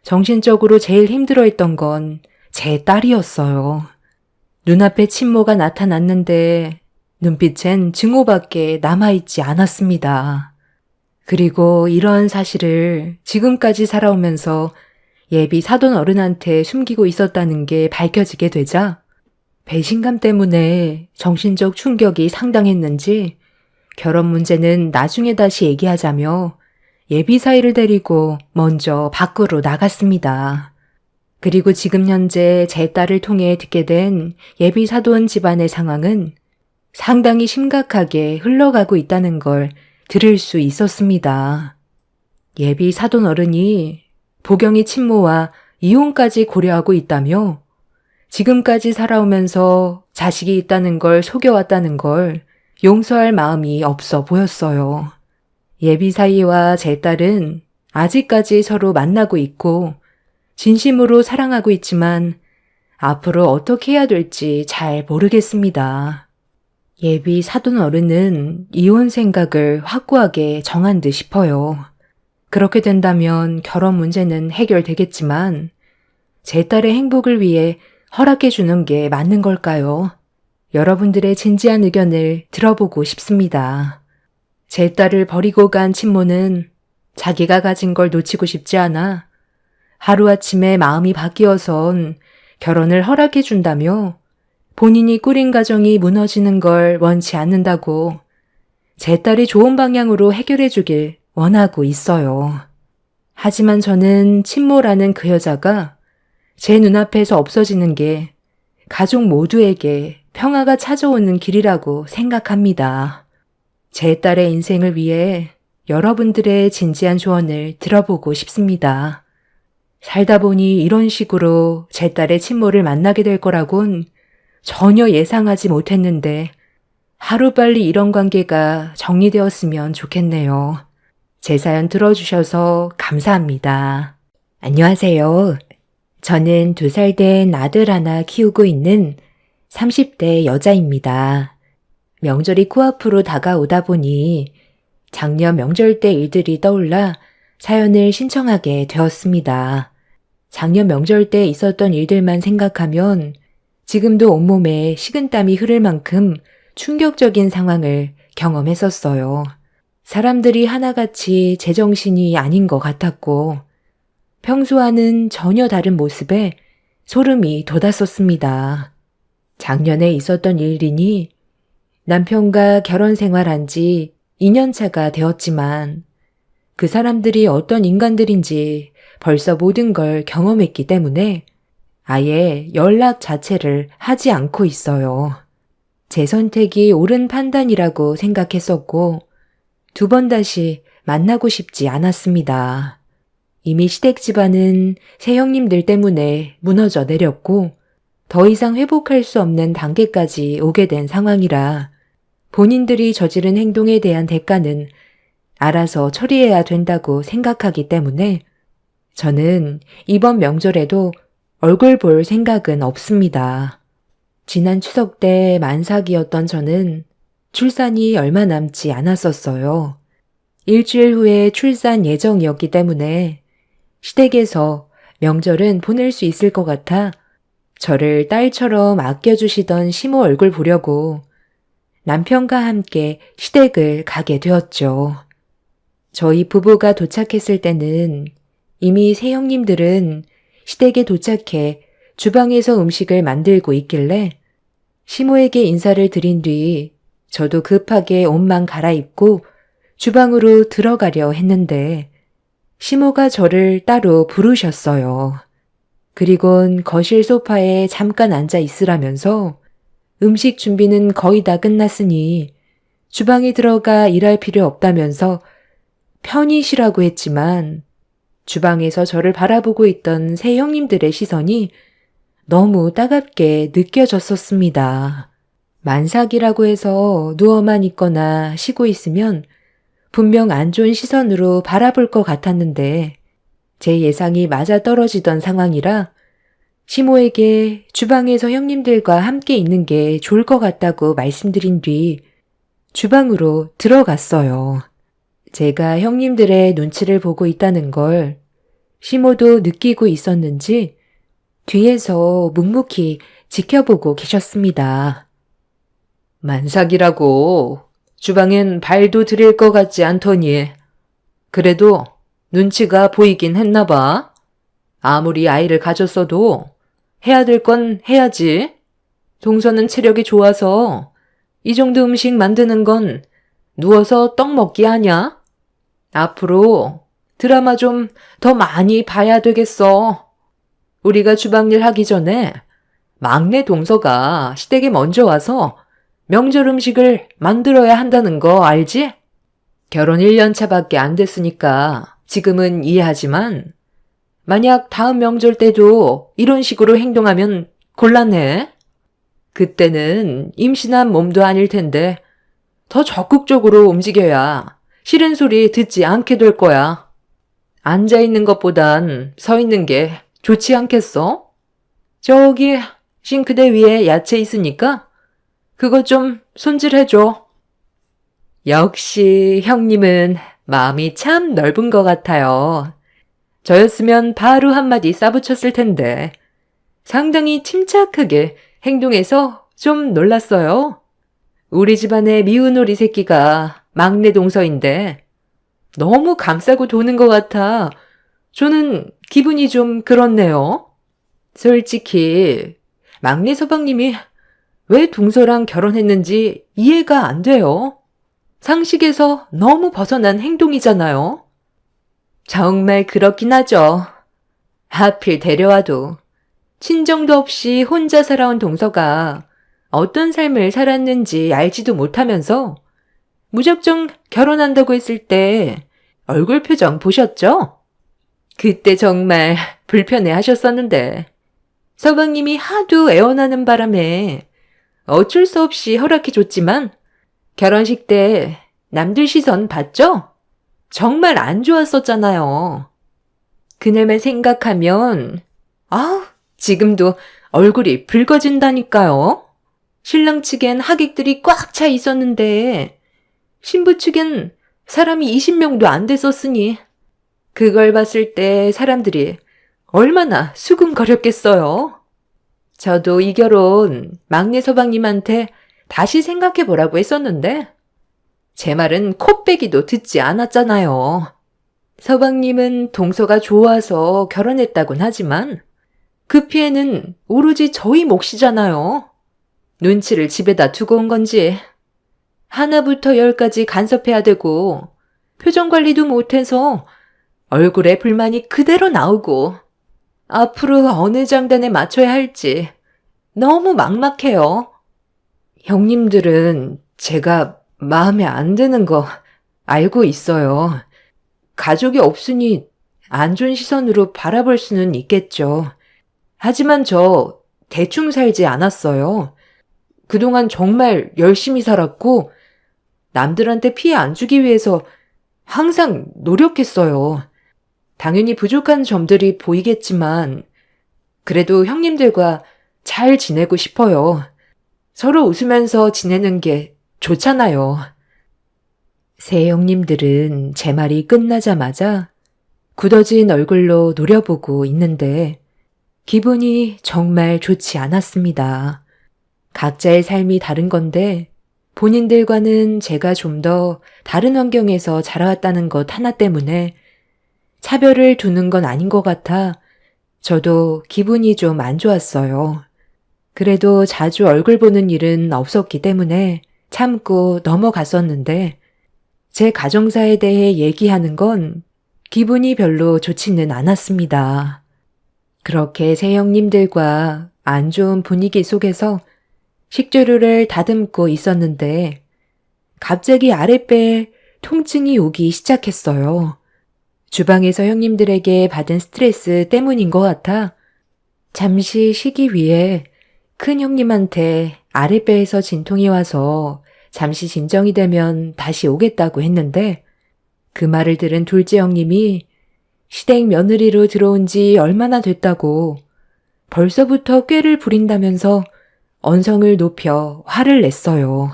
정신적으로 제일 힘들어했던 건 제 딸이었어요. 눈앞에 친모가 나타났는데 눈빛엔 증오밖에 남아있지 않았습니다. 그리고 이런 사실을 지금까지 살아오면서 예비 사돈 어른한테 숨기고 있었다는 게 밝혀지게 되자 배신감 때문에 정신적 충격이 상당했는지 결혼 문제는 나중에 다시 얘기하자며 예비 사이를 데리고 먼저 밖으로 나갔습니다. 그리고 지금 현재 제 딸을 통해 듣게 된 예비 사돈 집안의 상황은 상당히 심각하게 흘러가고 있다는 걸 들을 수 있었습니다. 예비 사돈 어른이 보경이 친모와 이혼까지 고려하고 있다며 지금까지 살아오면서 자식이 있다는 걸 속여왔다는 걸 용서할 마음이 없어 보였어요. 예비 사이와 제 딸은 아직까지 서로 만나고 있고 진심으로 사랑하고 있지만 앞으로 어떻게 해야 될지 잘 모르겠습니다. 예비 사돈 어른은 이혼 생각을 확고하게 정한 듯 싶어요. 그렇게 된다면 결혼 문제는 해결되겠지만 제 딸의 행복을 위해 허락해 주는 게 맞는 걸까요? 여러분들의 진지한 의견을 들어보고 싶습니다. 제 딸을 버리고 간 친모는 자기가 가진 걸 놓치고 싶지 않아 하루아침에 마음이 바뀌어선 결혼을 허락해 준다며 본인이 꾸린 가정이 무너지는 걸 원치 않는다고 제 딸이 좋은 방향으로 해결해 주길 원하고 있어요. 하지만 저는 친모라는 그 여자가 제 눈앞에서 없어지는 게 가족 모두에게 평화가 찾아오는 길이라고 생각합니다. 제 딸의 인생을 위해 여러분들의 진지한 조언을 들어보고 싶습니다. 살다 보니 이런 식으로 제 딸의 친모를 만나게 될 거라곤 전혀 예상하지 못했는데 하루빨리 이런 관계가 정리되었으면 좋겠네요. 제 사연 들어주셔서 감사합니다. 안녕하세요. 저는 2살 된 아들 하나 키우고 있는 30대 여자입니다. 명절이 코앞으로 다가오다 보니 작년 명절 때 일들이 떠올라 사연을 신청하게 되었습니다. 작년 명절 때 있었던 일들만 생각하면 지금도 온몸에 식은땀이 흐를 만큼 충격적인 상황을 경험했었어요. 사람들이 하나같이 제정신이 아닌 것 같았고 평소와는 전혀 다른 모습에 소름이 돋았었습니다. 작년에 있었던 일이니 남편과 결혼 생활한 지 2년 차가 되었지만 그 사람들이 어떤 인간들인지 벌써 모든 걸 경험했기 때문에 아예 연락 자체를 하지 않고 있어요. 제 선택이 옳은 판단이라고 생각했었고 2번 다시 만나고 싶지 않았습니다. 이미 시댁 집안은 새형님들 때문에 무너져 내렸고 더 이상 회복할 수 없는 단계까지 오게 된 상황이라 본인들이 저지른 행동에 대한 대가는 알아서 처리해야 된다고 생각하기 때문에 저는 이번 명절에도 얼굴 볼 생각은 없습니다. 지난 추석 때 만삭이었던 저는 출산이 얼마 남지 않았었어요. 일주일 후에 출산 예정이었기 때문에 시댁에서 명절은 보낼 수 있을 것 같아 저를 딸처럼 아껴주시던 시모 얼굴 보려고 남편과 함께 시댁을 가게 되었죠. 저희 부부가 도착했을 때는 이미 새형님들은 시댁에 도착해 주방에서 음식을 만들고 있길래 시모에게 인사를 드린 뒤 저도 급하게 옷만 갈아입고 주방으로 들어가려 했는데 시모가 저를 따로 부르셨어요. 그리곤 거실 소파에 잠깐 앉아 있으라면서 음식 준비는 거의 다 끝났으니 주방에 들어가 일할 필요 없다면서 편히 쉬라고 했지만 주방에서 저를 바라보고 있던 세 형님들의 시선이 너무 따갑게 느껴졌었습니다. 만삭이라고 해서 누워만 있거나 쉬고 있으면 분명 안 좋은 시선으로 바라볼 것 같았는데 제 예상이 맞아떨어지던 상황이라 시모에게 주방에서 형님들과 함께 있는 게 좋을 것 같다고 말씀드린 뒤 주방으로 들어갔어요. 제가 형님들의 눈치를 보고 있다는 걸 시모도 느끼고 있었는지 뒤에서 묵묵히 지켜보고 계셨습니다. 만삭이라고 주방엔 발도 들일 것 같지 않더니 그래도 눈치가 보이긴 했나 봐. 아무리 아이를 가졌어도 해야 될 건 해야지. 동서는 체력이 좋아서 이 정도 음식 만드는 건 누워서 떡 먹기 아냐? 앞으로 드라마 좀 더 많이 봐야 되겠어. 우리가 주방일 하기 전에 막내 동서가 시댁에 먼저 와서 명절 음식을 만들어야 한다는 거 알지? 결혼 1년 차밖에 안 됐으니까 지금은 이해하지만 만약 다음 명절 때도 이런 식으로 행동하면 곤란해. 그때는 임신한 몸도 아닐 텐데 더 적극적으로 움직여야 싫은 소리 듣지 않게 될 거야. 앉아있는 것보단 서 있는 게 좋지 않겠어? 저기 싱크대 위에 야채 있으니까 그거 좀 손질해줘. 역시 형님은 마음이 참 넓은 것 같아요. 저였으면 바로 한마디 싸붙였을 텐데 상당히 침착하게 행동해서 좀 놀랐어요. 우리 집안의 미운 오리 새끼가 막내 동서인데 너무 감싸고 도는 것 같아 저는 기분이 좀 그렇네요. 솔직히 막내 서방님이 왜 동서랑 결혼했는지 이해가 안 돼요. 상식에서 너무 벗어난 행동이잖아요. 정말 그렇긴 하죠. 하필 데려와도 친정도 없이 혼자 살아온 동서가 어떤 삶을 살았는지 알지도 못하면서 무작정 결혼한다고 했을 때 얼굴 표정 보셨죠? 그때 정말 불편해 하셨었는데 서방님이 하도 애원하는 바람에 어쩔 수 없이 허락해 줬지만 결혼식 때 남들 시선 봤죠? 정말 안 좋았었잖아요. 그날만 생각하면 지금도 얼굴이 붉어진다니까요. 신랑 측엔 하객들이 꽉 차 있었는데 신부 측엔 사람이 20명도 안 됐었으니 그걸 봤을 때 사람들이 얼마나 수근거렸겠어요. 저도 이 결혼 막내 서방님한테 다시 생각해 보라고 했었는데 제 말은 코빼기도 듣지 않았잖아요. 서방님은 동서가 좋아서 결혼했다곤 하지만 그 피해는 오로지 저희 몫이잖아요. 눈치를 집에다 두고 온 건지 하나부터 10까지 간섭해야 되고 표정 관리도 못해서 얼굴에 불만이 그대로 나오고 앞으로 어느 장단에 맞춰야 할지 너무 막막해요. 형님들은 제가 마음에 안 드는 거 알고 있어요. 가족이 없으니 안 좋은 시선으로 바라볼 수는 있겠죠. 하지만 저 대충 살지 않았어요. 그동안 정말 열심히 살았고 남들한테 피해 안 주기 위해서 항상 노력했어요. 당연히 부족한 점들이 보이겠지만 그래도 형님들과 잘 지내고 싶어요. 서로 웃으면서 지내는 게 좋잖아요. 새 형님들은 제 말이 끝나자마자 굳어진 얼굴로 노려보고 있는데 기분이 정말 좋지 않았습니다. 각자의 삶이 다른 건데 본인들과는 제가 좀 더 다른 환경에서 자라왔다는 것 하나 때문에 차별을 두는 건 아닌 것 같아 저도 기분이 좀 안 좋았어요. 그래도 자주 얼굴 보는 일은 없었기 때문에 참고 넘어갔었는데 제 가정사에 대해 얘기하는 건 기분이 별로 좋지는 않았습니다. 그렇게 새 형님들과 안 좋은 분위기 속에서 식재료를 다듬고 있었는데 갑자기 아랫배에 통증이 오기 시작했어요. 주방에서 형님들에게 받은 스트레스 때문인 것 같아 잠시 쉬기 위해 큰 형님한테 아랫배에서 진통이 와서 잠시 진정이 되면 다시 오겠다고 했는데 그 말을 들은 둘째 형님이 시댁 며느리로 들어온 지 얼마나 됐다고 벌써부터 꾀를 부린다면서 언성을 높여 화를 냈어요.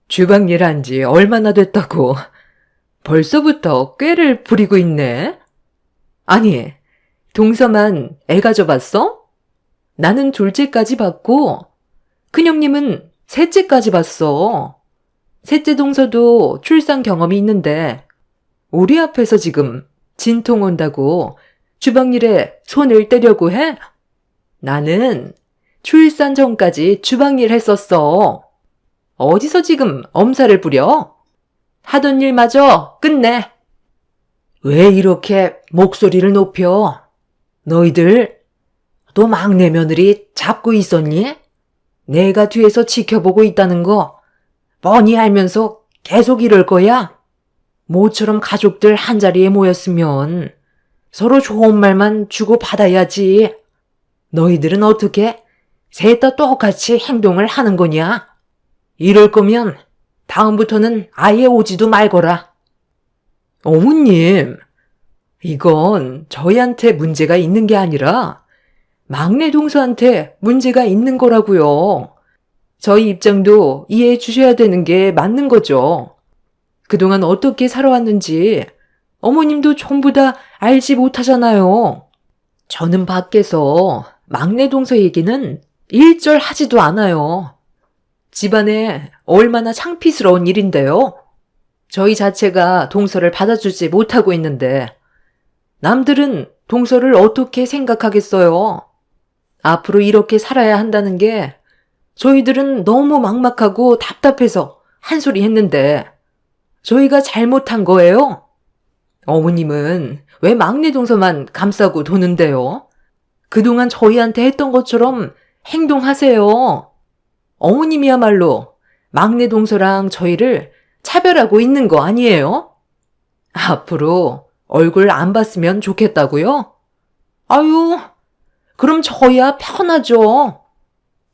주방 일 한 지 얼마나 됐다고 벌써부터 꾀를 부리고 있네? 아니, 동서만 애 가져봤어? 나는 둘째까지 봤고 큰형님은 셋째까지 봤어. 셋째 동서도 출산 경험이 있는데 우리 앞에서 지금 진통 온다고 주방일에 손을 떼려고 해? 나는 출산 전까지 주방일 했었어. 어디서 지금 엄살을 부려? 하던 일마저 끝내. 왜 이렇게 목소리를 높여? 너희들 또 막내 며느리 잡고 있었니? 내가 뒤에서 지켜보고 있다는 거 뻔히 알면서 계속 이럴 거야? 모처럼 가족들 한자리에 모였으면 서로 좋은 말만 주고 받아야지. 너희들은 어떻게 셋 다 똑같이 행동을 하는 거냐? 이럴 거면 다음부터는 아예 오지도 말거라. 어머님, 이건 저희한테 문제가 있는 게 아니라 막내 동서한테 문제가 있는 거라고요. 저희 입장도 이해해 주셔야 되는 게 맞는 거죠. 그동안 어떻게 살아왔는지 어머님도 전부 다 알지 못하잖아요. 저는 밖에서 막내 동서 얘기는 일절 하지도 않아요. 집안에 얼마나 창피스러운 일인데요. 저희 자체가 동서를 받아주지 못하고 있는데 남들은 동서를 어떻게 생각하겠어요? 앞으로 이렇게 살아야 한다는 게 저희들은 너무 막막하고 답답해서 한 소리 했는데 저희가 잘못한 거예요? 어머님은 왜 막내 동서만 감싸고 도는데요? 그동안 저희한테 했던 것처럼 행동하세요. 어머님이야말로 막내 동서랑 저희를 차별하고 있는 거 아니에요? 앞으로 얼굴 안 봤으면 좋겠다고요? 아유, 그럼 저야 편하죠.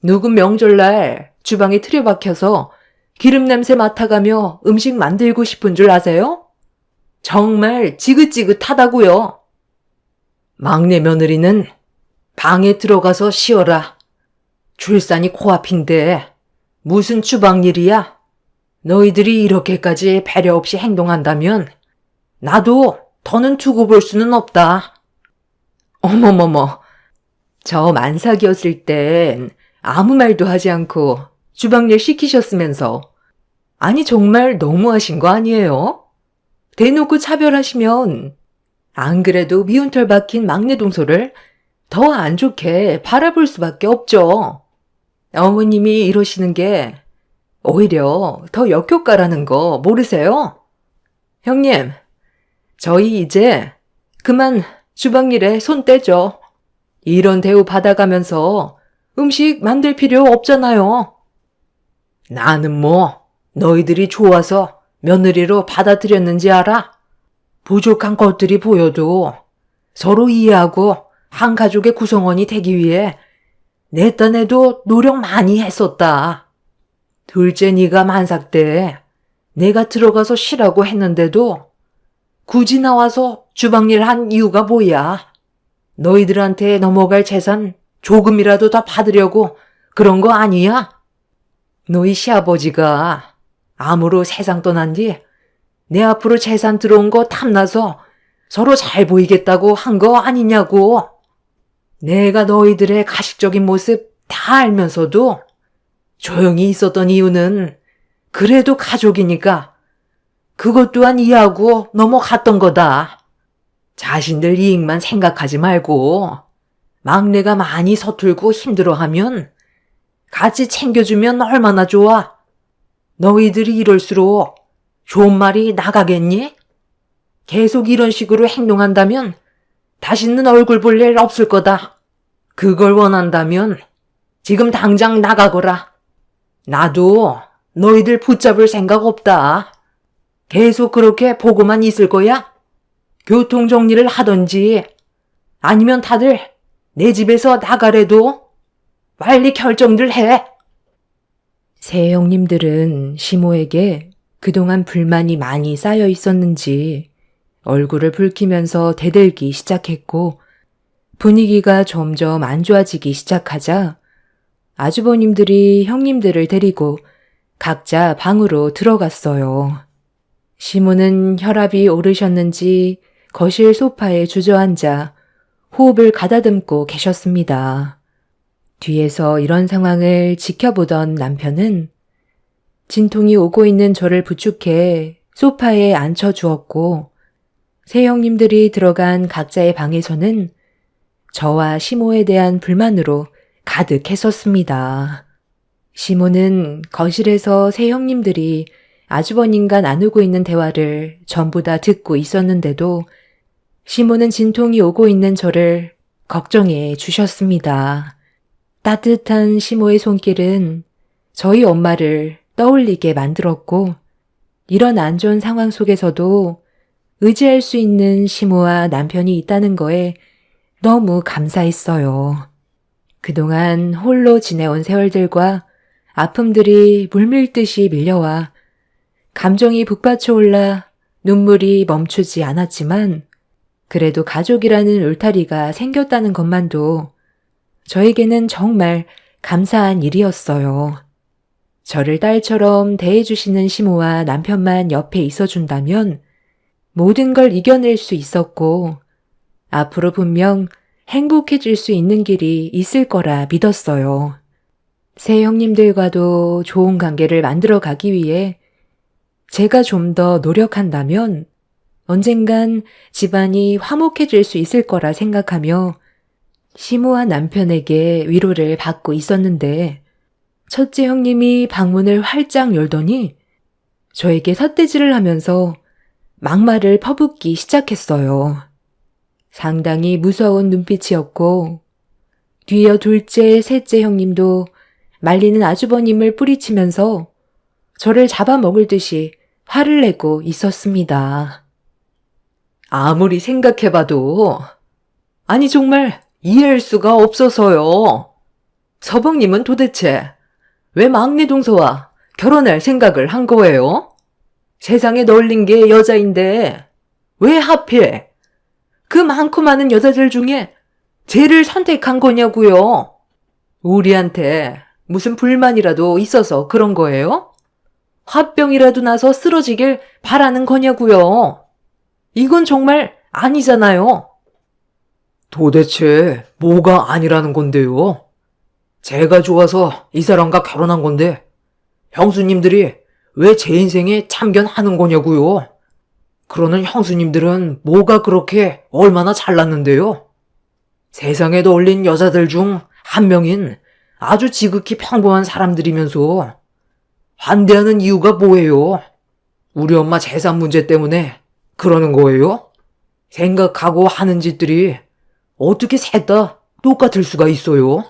누군 명절날 주방에 틀어박혀서 기름 냄새 맡아가며 음식 만들고 싶은 줄 아세요? 정말 지긋지긋하다고요. 막내 며느리는 방에 들어가서 쉬어라. 출산이 코앞인데 무슨 주방일이야? 너희들이 이렇게까지 배려 없이 행동한다면 나도 더는 두고 볼 수는 없다. 어머머머, 저 만삭이었을 땐 아무 말도 하지 않고 주방일 시키셨으면서 아니 정말 너무하신 거 아니에요? 대놓고 차별하시면 안 그래도 미운 털 박힌 막내 동서를 더 안 좋게 바라볼 수밖에 없죠. 어머님이 이러시는 게 오히려 더 역효과라는 거 모르세요? 형님, 저희 이제 그만 주방일에 손 떼죠. 이런 대우 받아가면서 음식 만들 필요 없잖아요. 나는 뭐 너희들이 좋아서 며느리로 받아들였는지 알아? 부족한 것들이 보여도 서로 이해하고 한 가족의 구성원이 되기 위해 내 딴에도 노력 많이 했었다. 둘째 네가 만삭 때 내가 들어가서 쉬라고 했는데도 굳이 나와서 주방일 한 이유가 뭐야? 너희들한테 넘어갈 재산 조금이라도 더 받으려고 그런 거 아니야? 너희 시아버지가 암으로 세상 떠난 뒤 내 앞으로 재산 들어온 거 탐나서 서로 잘 보이겠다고 한 거 아니냐고. 내가 너희들의 가식적인 모습 다 알면서도 조용히 있었던 이유는 그래도 가족이니까 그것 또한 이해하고 넘어갔던 거다. 자신들 이익만 생각하지 말고 막내가 많이 서툴고 힘들어하면 같이 챙겨주면 얼마나 좋아. 너희들이 이럴수록 좋은 말이 나가겠니? 계속 이런 식으로 행동한다면 다시는 얼굴 볼 일 없을 거다. 그걸 원한다면 지금 당장 나가거라. 나도 너희들 붙잡을 생각 없다. 계속 그렇게 보고만 있을 거야? 교통 정리를 하던지 아니면 다들 내 집에서 나가래도 빨리 결정들 해. 세 형님들은 시모에게 그동안 불만이 많이 쌓여 있었는지 얼굴을 붉히면서 대들기 시작했고 분위기가 점점 안 좋아지기 시작하자 아주버님들이 형님들을 데리고 각자 방으로 들어갔어요. 시모는 혈압이 오르셨는지 거실 소파에 주저앉아 호흡을 가다듬고 계셨습니다. 뒤에서 이런 상황을 지켜보던 남편은 진통이 오고 있는 저를 부축해 소파에 앉혀주었고 세 형님들이 들어간 각자의 방에서는 저와 시모에 대한 불만으로 가득했었습니다. 시모는 거실에서 세 형님들이 아주버님과 나누고 있는 대화를 전부 다 듣고 있었는데도 시모는 진통이 오고 있는 저를 걱정해 주셨습니다. 따뜻한 시모의 손길은 저희 엄마를 떠올리게 만들었고 이런 안 좋은 상황 속에서도 의지할 수 있는 시모와 남편이 있다는 거에 너무 감사했어요. 그동안 홀로 지내온 세월들과 아픔들이 물밀듯이 밀려와 감정이 북받쳐 올라 눈물이 멈추지 않았지만 그래도 가족이라는 울타리가 생겼다는 것만도 저에게는 정말 감사한 일이었어요. 저를 딸처럼 대해주시는 시모와 남편만 옆에 있어준다면 모든 걸 이겨낼 수 있었고 앞으로 분명 행복해질 수 있는 길이 있을 거라 믿었어요. 새 형님들과도 좋은 관계를 만들어 가기 위해 제가 좀 더 노력한다면 언젠간 집안이 화목해질 수 있을 거라 생각하며 시모와 남편에게 위로를 받고 있었는데 첫째 형님이 방문을 활짝 열더니 저에게 삿대질을 하면서 막말을 퍼붓기 시작했어요. 상당히 무서운 눈빛이었고 뒤이어 둘째, 셋째 형님도 말리는 아주버님을 뿌리치면서 저를 잡아먹을 듯이 화를 내고 있었습니다. 아무리 생각해봐도 아니 정말 이해할 수가 없어서요. 서방님은 도대체 왜 막내 동서와 결혼할 생각을 한 거예요? 세상에 널린 게 여자인데 왜 하필 그 많고 많은 여자들 중에 쟤를 선택한 거냐고요? 우리한테 무슨 불만이라도 있어서 그런 거예요? 화병이라도 나서 쓰러지길 바라는 거냐고요? 이건 정말 아니잖아요. 도대체 뭐가 아니라는 건데요? 제가 좋아서 이 사람과 결혼한 건데 형수님들이 왜 제 인생에 참견하는 거냐고요? 그러는 형수님들은 뭐가 그렇게 얼마나 잘났는데요? 세상에 널린 여자들 중 한 명인 아주 지극히 평범한 사람들이면서 반대하는 이유가 뭐예요? 우리 엄마 재산 문제 때문에 그러는 거예요? 생각하고 하는 짓들이 어떻게 셋 다 똑같을 수가 있어요?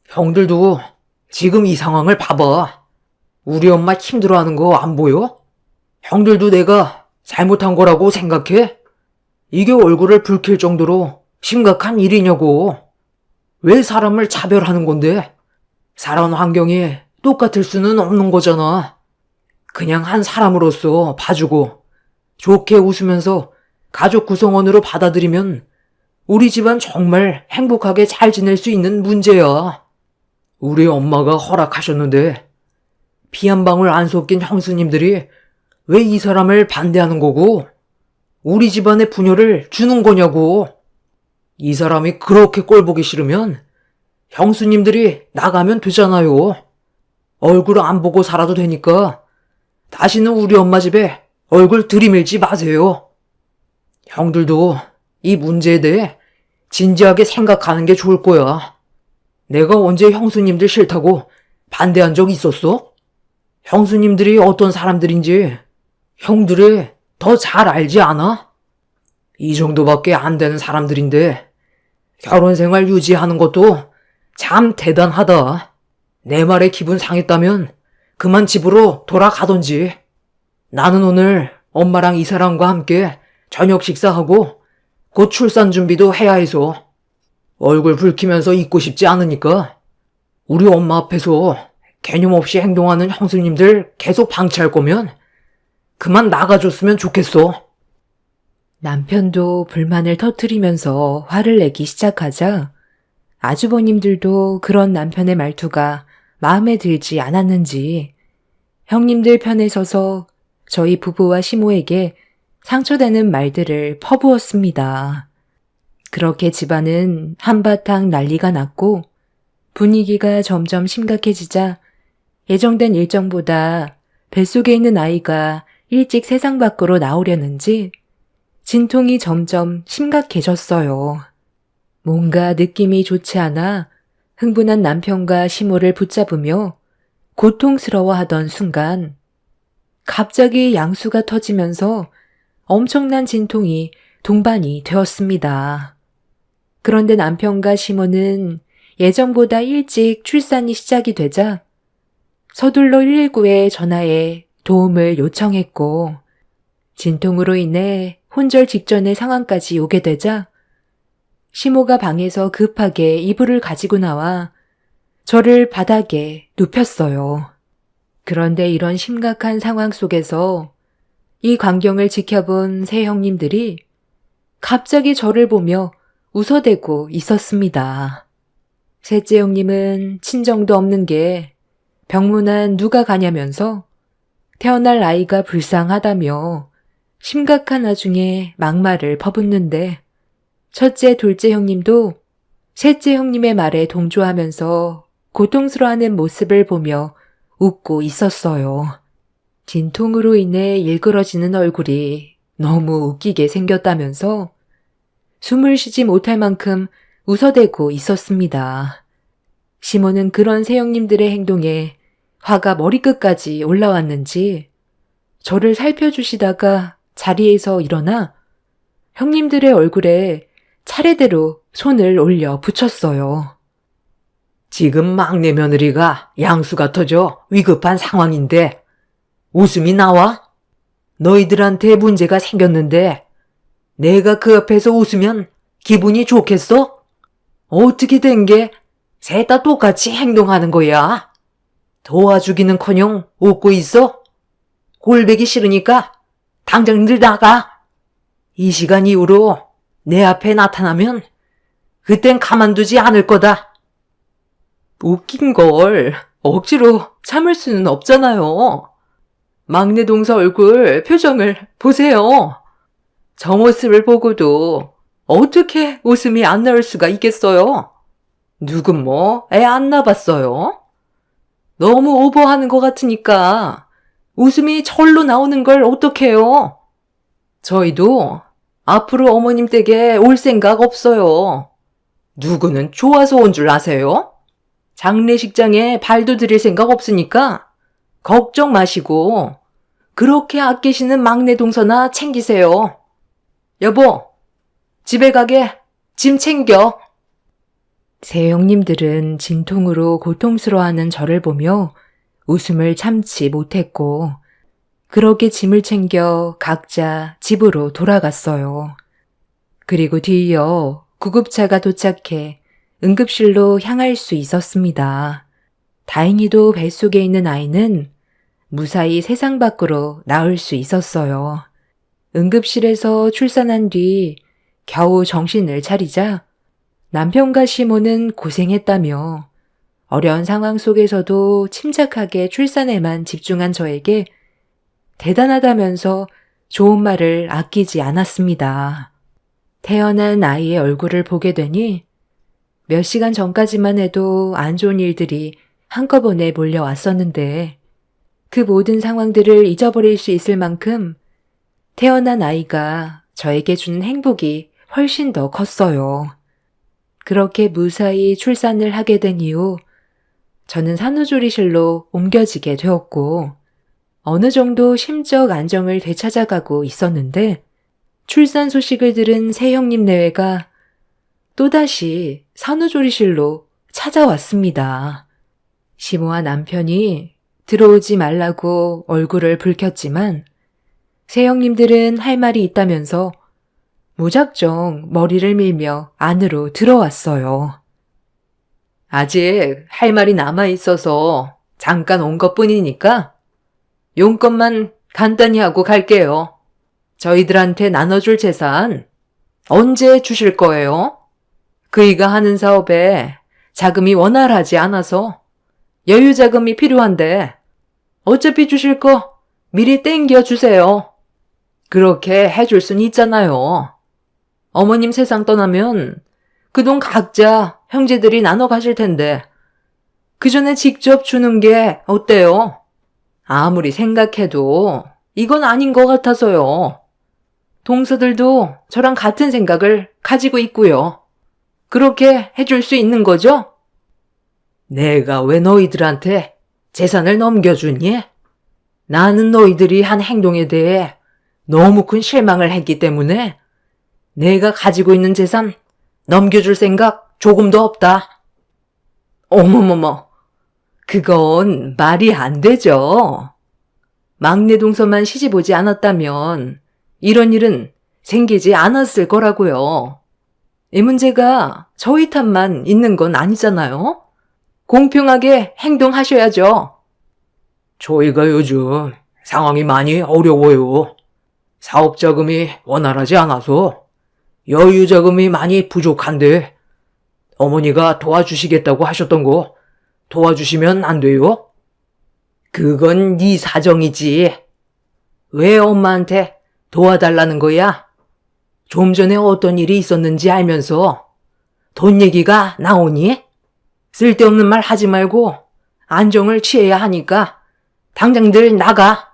형들도 지금 이 상황을 봐봐. 우리 엄마 힘들어하는 거 안 보여? 형들도 내가 잘못한 거라고 생각해? 이게 얼굴을 붉힐 정도로 심각한 일이냐고. 왜 사람을 차별하는 건데? 살아온 환경이 똑같을 수는 없는 거잖아. 그냥 한 사람으로서 봐주고 좋게 웃으면서 가족 구성원으로 받아들이면 우리 집안 정말 행복하게 잘 지낼 수 있는 문제야. 우리 엄마가 허락하셨는데 피 한 방울 안 섞인 형수님들이 왜 이 사람을 반대하는 거고 우리 집안에 분열을 주는 거냐고. 이 사람이 그렇게 꼴보기 싫으면 형수님들이 나가면 되잖아요. 얼굴 안 보고 살아도 되니까 다시는 우리 엄마 집에 얼굴 들이밀지 마세요. 형들도 이 문제에 대해 진지하게 생각하는 게 좋을 거야. 내가 언제 형수님들 싫다고 반대한 적 있었어? 형수님들이 어떤 사람들인지 형들이 더 잘 알지 않아? 이 정도밖에 안 되는 사람들인데 결혼 생활 유지하는 것도 참 대단하다. 내 말에 기분 상했다면 그만 집으로 돌아가던지. 나는 오늘 엄마랑 이 사람과 함께 저녁 식사하고 곧 출산 준비도 해야 해서 얼굴 붉히면서 있고 싶지 않으니까 우리 엄마 앞에서 개념 없이 행동하는 형수님들 계속 방치할 거면 그만 나가줬으면 좋겠어. 남편도 불만을 터뜨리면서 화를 내기 시작하자 아주버님들도 그런 남편의 말투가 마음에 들지 않았는지 형님들 편에 서서 저희 부부와 시모에게 상처되는 말들을 퍼부었습니다. 그렇게 집안은 한바탕 난리가 났고 분위기가 점점 심각해지자 예정된 일정보다 뱃속에 있는 아이가 일찍 세상 밖으로 나오려는지 진통이 점점 심각해졌어요. 뭔가 느낌이 좋지 않아 흥분한 남편과 시모를 붙잡으며 고통스러워하던 순간 갑자기 양수가 터지면서 엄청난 진통이 동반이 되었습니다. 그런데 남편과 시모는 예정보다 일찍 출산이 시작이 되자 서둘러 119에 전화해 도움을 요청했고 진통으로 인해 혼절 직전의 상황까지 오게 되자 시모가 방에서 급하게 이불을 가지고 나와 저를 바닥에 눕혔어요. 그런데 이런 심각한 상황 속에서 이 광경을 지켜본 세 형님들이 갑자기 저를 보며 웃어대고 있었습니다. 셋째 형님은 친정도 없는 게 병문안 누가 가냐면서 태어날 아이가 불쌍하다며 심각한 와중에 막말을 퍼붓는데 첫째, 둘째 형님도 셋째 형님의 말에 동조하면서 고통스러워하는 모습을 보며 웃고 있었어요. 진통으로 인해 일그러지는 얼굴이 너무 웃기게 생겼다면서 숨을 쉬지 못할 만큼 웃어대고 있었습니다. 시모는 그런 세 형님들의 행동에 화가 머리끝까지 올라왔는지 저를 살펴주시다가 자리에서 일어나 형님들의 얼굴에 차례대로 손을 올려 붙였어요. 지금 막내 며느리가 양수가 터져 위급한 상황인데 웃음이 나와? 너희들한테 문제가 생겼는데 내가 그 앞에서 웃으면 기분이 좋겠어? 어떻게 된 게 셋 다 똑같이 행동하는 거야? 도와주기는커녕 웃고 있어? 꼴보기 싫으니까 당장들 나가. 이 시간 이후로 내 앞에 나타나면 그땐 가만두지 않을 거다. 웃긴 걸 억지로 참을 수는 없잖아요. 막내 동서 얼굴 표정을 보세요. 저 모습을 보고도 어떻게 웃음이 안 나올 수가 있겠어요? 누군 뭐 애 안 낳아봤어요? 너무 오버하는 것 같으니까 웃음이 절로 나오는 걸 어떡해요? 저희도 앞으로 어머님 댁에 올 생각 없어요. 누구는 좋아서 온 줄 아세요? 장례식장에 발도 들일 생각 없으니까 걱정 마시고 그렇게 아끼시는 막내 동서나 챙기세요. 여보, 집에 가게 짐 챙겨. 세 형님들은 진통으로 고통스러워하는 저를 보며 웃음을 참지 못했고 그렇게 짐을 챙겨 각자 집으로 돌아갔어요. 그리고 뒤이어 구급차가 도착해 응급실로 향할 수 있었습니다. 다행히도 뱃속에 있는 아이는 무사히 세상 밖으로 나올 수 있었어요. 응급실에서 출산한 뒤 겨우 정신을 차리자 남편과 시모는 고생했다며 어려운 상황 속에서도 침착하게 출산에만 집중한 저에게 대단하다면서 좋은 말을 아끼지 않았습니다. 태어난 아이의 얼굴을 보게 되니 몇 시간 전까지만 해도 안 좋은 일들이 한꺼번에 몰려왔었는데 그 모든 상황들을 잊어버릴 수 있을 만큼 태어난 아이가 저에게 주는 행복이 훨씬 더 컸어요. 그렇게 무사히 출산을 하게 된 이후 저는 산후조리실로 옮겨지게 되었고 어느 정도 심적 안정을 되찾아가고 있었는데 출산 소식을 들은 새형님 내외가 또다시 산후조리실로 찾아왔습니다. 심오한 남편이 들어오지 말라고 얼굴을 붉혔지만 새형님들은 할 말이 있다면서 무작정 머리를 밀며 안으로 들어왔어요. 아직 할 말이 남아있어서 잠깐 온 것뿐이니까 용건만 간단히 하고 갈게요. 저희들한테 나눠줄 재산 언제 주실 거예요? 그이가 하는 사업에 자금이 원활하지 않아서 여유 자금이 필요한데 어차피 주실 거 미리 땡겨 주세요. 그렇게 해줄 순 있잖아요. 어머님 세상 떠나면 그 돈 각자 형제들이 나눠 가실 텐데 그 전에 직접 주는 게 어때요? 아무리 생각해도 이건 아닌 것 같아서요. 동서들도 저랑 같은 생각을 가지고 있고요. 그렇게 해줄 수 있는 거죠? 내가 왜 너희들한테 재산을 넘겨주니? 나는 너희들이 한 행동에 대해 너무 큰 실망을 했기 때문에 내가 가지고 있는 재산 넘겨줄 생각 조금도 없다. 어머머머, 그건 말이 안 되죠. 막내 동서만 시집 오지 않았다면 이런 일은 생기지 않았을 거라고요. 이 문제가 저희 탓만 있는 건 아니잖아요. 공평하게 행동하셔야죠. 저희가 요즘 상황이 많이 어려워요. 사업 자금이 원활하지 않아서 여유 자금이 많이 부족한데 어머니가 도와주시겠다고 하셨던 거 도와주시면 안 돼요? 그건 네 사정이지. 왜 엄마한테 도와달라는 거야? 좀 전에 어떤 일이 있었는지 알면서 돈 얘기가 나오니? 쓸데없는 말 하지 말고 안정을 취해야 하니까 당장들 나가.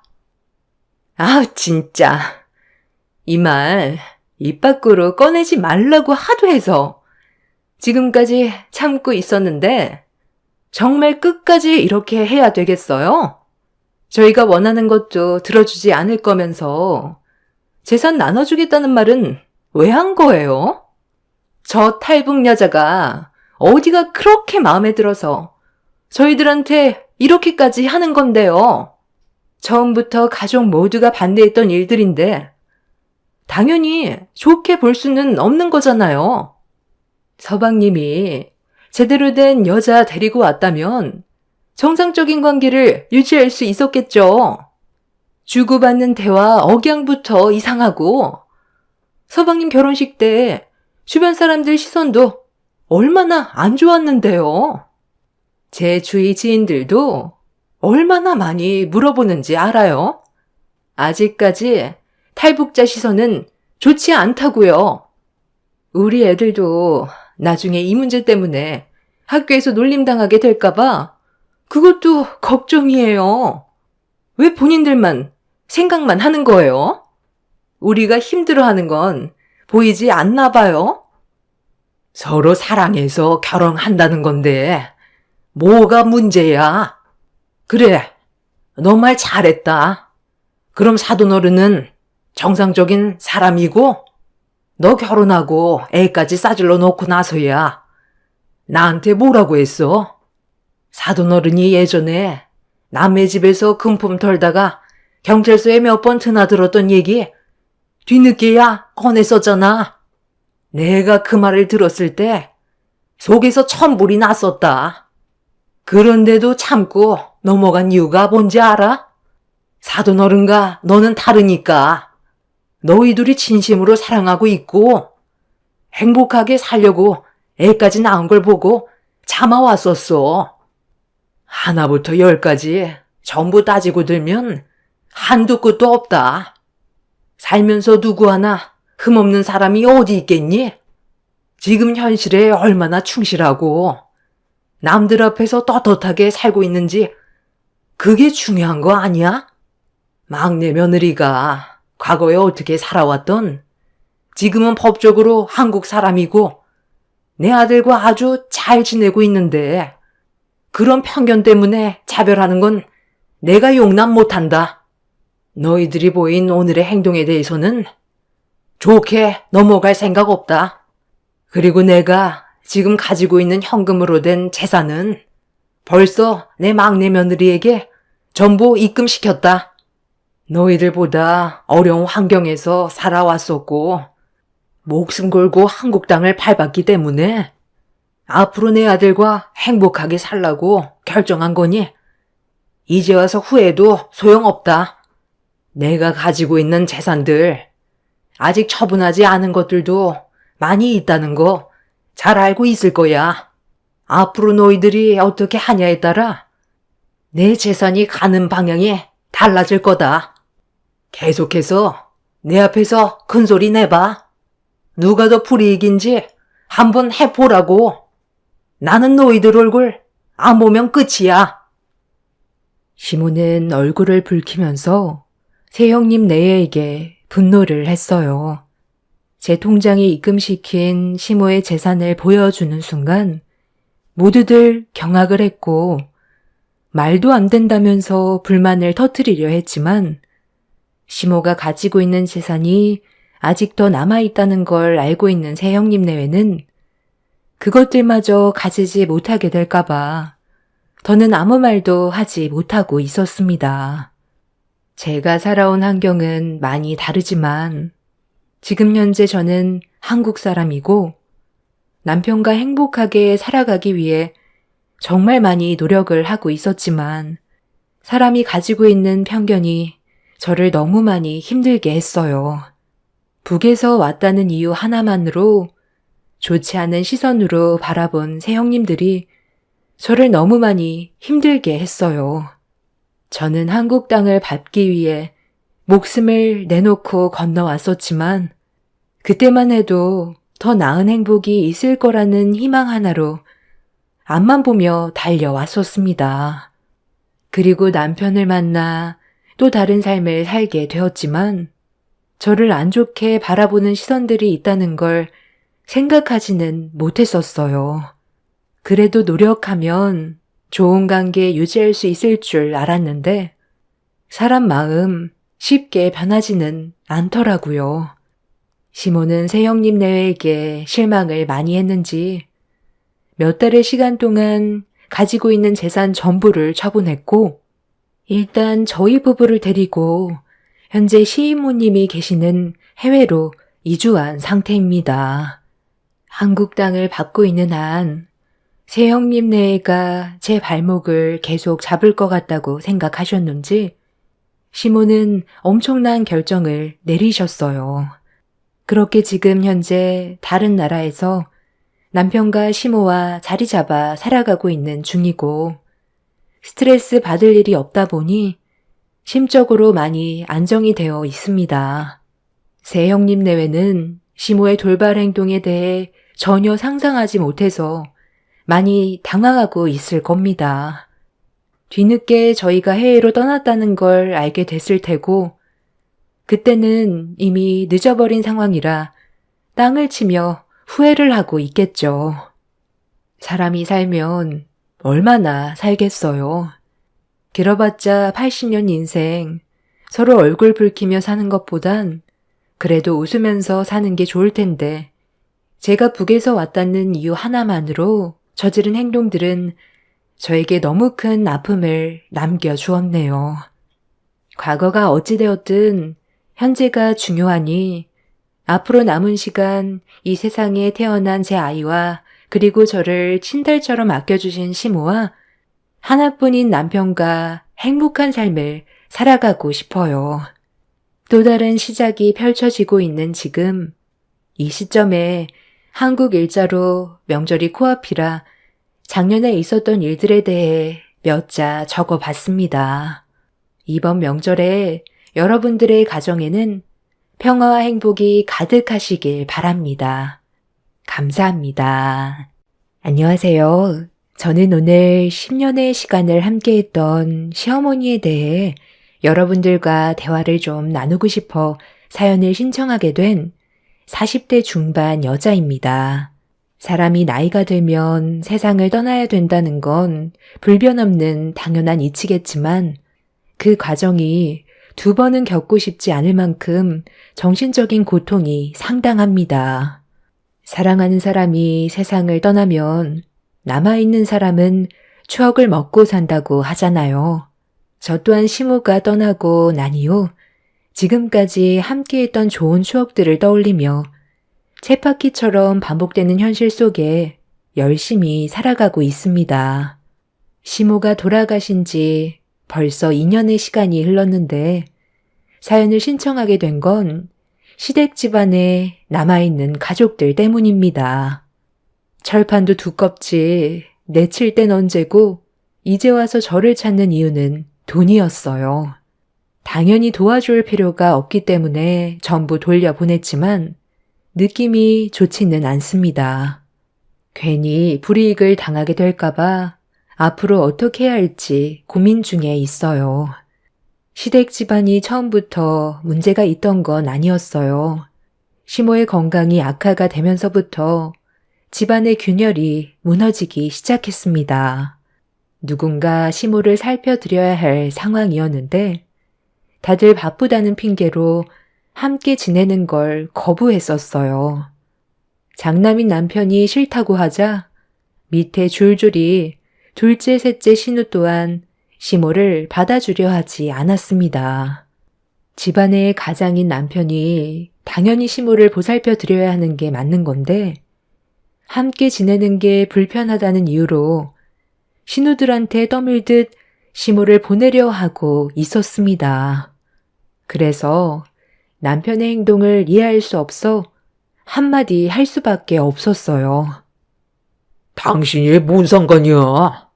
아, 진짜. 이 말 입 밖으로 꺼내지 말라고 하도 해서 지금까지 참고 있었는데 정말 끝까지 이렇게 해야 되겠어요? 저희가 원하는 것도 들어주지 않을 거면서 재산 나눠주겠다는 말은 왜 한 거예요? 저 탈북 여자가 어디가 그렇게 마음에 들어서 저희들한테 이렇게까지 하는 건데요. 처음부터 가족 모두가 반대했던 일들인데 당연히 좋게 볼 수는 없는 거잖아요. 서방님이 제대로 된 여자 데리고 왔다면 정상적인 관계를 유지할 수 있었겠죠. 주고받는 대화 억양부터 이상하고 서방님 결혼식 때 주변 사람들 시선도 얼마나 안 좋았는데요. 제 주위 지인들도 얼마나 많이 물어보는지 알아요? 아직까지 탈북자 시선은 좋지 않다고요. 우리 애들도 나중에 이 문제 때문에 학교에서 놀림당하게 될까봐 그것도 걱정이에요. 왜 본인들만 생각만 하는 거예요? 우리가 힘들어하는 건 보이지 않나 봐요? 서로 사랑해서 결혼한다는 건데 뭐가 문제야? 그래, 너 말 잘했다. 그럼 사돈어른은 정상적인 사람이고 너 결혼하고 애까지 싸질러 놓고 나서야 나한테 뭐라고 했어? 사돈어른이 예전에 남의 집에서 금품 털다가 경찰서에 몇 번 드나들었던 얘기 뒤늦게야 꺼냈었잖아. 내가 그 말을 들었을 때 속에서 천불이 났었다. 그런데도 참고 넘어간 이유가 뭔지 알아? 사돈어른과 너는 다르니까. 너희 둘이 진심으로 사랑하고 있고 행복하게 살려고 애까지 낳은 걸 보고 참아왔었어. 하나부터 열까지 전부 따지고 들면 한두 끝도 없다. 살면서 누구 하나 흠없는 사람이 어디 있겠니? 지금 현실에 얼마나 충실하고 남들 앞에서 떳떳하게 살고 있는지 그게 중요한 거 아니야? 막내 며느리가 과거에 어떻게 살아왔던 지금은 법적으로 한국 사람이고 내 아들과 아주 잘 지내고 있는데 그런 편견 때문에 차별하는 건 내가 용납 못한다. 너희들이 보인 오늘의 행동에 대해서는 좋게 넘어갈 생각 없다. 그리고 내가 지금 가지고 있는 현금으로 된 재산은 벌써 내 막내 며느리에게 전부 입금시켰다. 너희들보다 어려운 환경에서 살아왔었고 목숨 걸고 한국 땅을 밟았기 때문에 앞으로 내 아들과 행복하게 살라고 결정한 거니 이제 와서 후회도 소용없다. 내가 가지고 있는 재산들, 아직 처분하지 않은 것들도 많이 있다는 거 잘 알고 있을 거야. 앞으로 너희들이 어떻게 하냐에 따라 내 재산이 가는 방향이 달라질 거다. 계속해서 내 앞에서 큰 소리 내봐. 누가 더 불이익인지 한번 해보라고. 나는 너희들 얼굴 안 보면 끝이야. 시모는 얼굴을 붉히면서 새형님 내외에게 분노를 했어요. 제 통장에 입금시킨 시모의 재산을 보여주는 순간 모두들 경악을 했고 말도 안 된다면서 불만을 터뜨리려 했지만 시모가 가지고 있는 재산이 아직 더 남아있다는 걸 알고 있는 새형님 내외는 그것들마저 가지지 못하게 될까봐 더는 아무 말도 하지 못하고 있었습니다. 제가 살아온 환경은 많이 다르지만 지금 현재 저는 한국 사람이고 남편과 행복하게 살아가기 위해 정말 많이 노력을 하고 있었지만 사람이 가지고 있는 편견이 저를 너무 많이 힘들게 했어요. 북에서 왔다는 이유 하나만으로 좋지 않은 시선으로 바라본 새형님들이 저를 너무 많이 힘들게 했어요. 저는 한국 땅을 밟기 위해 목숨을 내놓고 건너왔었지만 그때만 해도 더 나은 행복이 있을 거라는 희망 하나로 앞만 보며 달려왔었습니다. 그리고 남편을 만나 또 다른 삶을 살게 되었지만 저를 안 좋게 바라보는 시선들이 있다는 걸 생각하지는 못했었어요. 그래도 노력하면 좋은 관계 유지할 수 있을 줄 알았는데 사람 마음 쉽게 변하지는 않더라고요. 시모는 새형님 내외에게 실망을 많이 했는지 몇 달의 시간 동안 가지고 있는 재산 전부를 처분했고 일단 저희 부부를 데리고 현재 시이모님이 계시는 해외로 이주한 상태입니다. 한국 땅을 밟고 있는 한 새형님 내외가 제 발목을 계속 잡을 것 같다고 생각하셨는지 시모는 엄청난 결정을 내리셨어요. 그렇게 지금 현재 다른 나라에서 남편과 시모와 자리 잡아 살아가고 있는 중이고 스트레스 받을 일이 없다 보니 심적으로 많이 안정이 되어 있습니다. 새형님 내외는 시모의 돌발 행동에 대해 전혀 상상하지 못해서 많이 당황하고 있을 겁니다. 뒤늦게 저희가 해외로 떠났다는 걸 알게 됐을 테고 그때는 이미 늦어버린 상황이라 땅을 치며 후회를 하고 있겠죠. 사람이 살면 얼마나 살겠어요. 길어봤자 80년 인생 서로 얼굴 붉히며 사는 것보단 그래도 웃으면서 사는 게 좋을 텐데 제가 북에서 왔다는 이유 하나만으로 저지른 행동들은 저에게 너무 큰 아픔을 남겨주었네요. 과거가 어찌되었든 현재가 중요하니 앞으로 남은 시간 이 세상에 태어난 제 아이와 그리고 저를 친달처럼 아껴주신 시모와 하나뿐인 남편과 행복한 삶을 살아가고 싶어요. 또 다른 시작이 펼쳐지고 있는 지금 이 시점에 한국 일자로 명절이 코앞이라 작년에 있었던 일들에 대해 몇 자 적어봤습니다. 이번 명절에 여러분들의 가정에는 평화와 행복이 가득하시길 바랍니다. 감사합니다. 안녕하세요. 저는 오늘 10년의 시간을 함께했던 시어머니에 대해 여러분들과 대화를 좀 나누고 싶어 사연을 신청하게 된 40대 중반 여자입니다. 사람이 나이가 들면 세상을 떠나야 된다는 건 불변 없는 당연한 이치겠지만 그 과정이 2번은 겪고 싶지 않을 만큼 정신적인 고통이 상당합니다. 사랑하는 사람이 세상을 떠나면 남아있는 사람은 추억을 먹고 산다고 하잖아요. 저 또한 시모가 떠나고 난 이후 지금까지 함께했던 좋은 추억들을 떠올리며 쳇바퀴처럼 반복되는 현실 속에 열심히 살아가고 있습니다. 시모가 돌아가신 지 벌써 2년의 시간이 흘렀는데 사연을 신청하게 된 건 시댁 집안에 남아있는 가족들 때문입니다. 철판도 두껍지 내칠 땐 언제고 이제 와서 저를 찾는 이유는 돈이었어요. 당연히 도와줄 필요가 없기 때문에 전부 돌려보냈지만 느낌이 좋지는 않습니다. 괜히 불이익을 당하게 될까봐 앞으로 어떻게 해야 할지 고민 중에 있어요. 시댁 집안이 처음부터 문제가 있던 건 아니었어요. 시모의 건강이 악화가 되면서부터 집안의 균열이 무너지기 시작했습니다. 누군가 시모를 살펴드려야 할 상황이었는데 다들 바쁘다는 핑계로 함께 지내는 걸 거부했었어요. 장남인 남편이 싫다고 하자 밑에 줄줄이 둘째, 셋째 신우 또한 시모를 받아주려 하지 않았습니다. 집안의 가장인 남편이 당연히 시모를 보살펴 드려야 하는 게 맞는 건데 함께 지내는 게 불편하다는 이유로 신우들한테 떠밀듯 시모를 보내려 하고 있었습니다. 그래서 남편의 행동을 이해할 수 없어 한마디 할 수밖에 없었어요. 당신이 뭔 상관이야?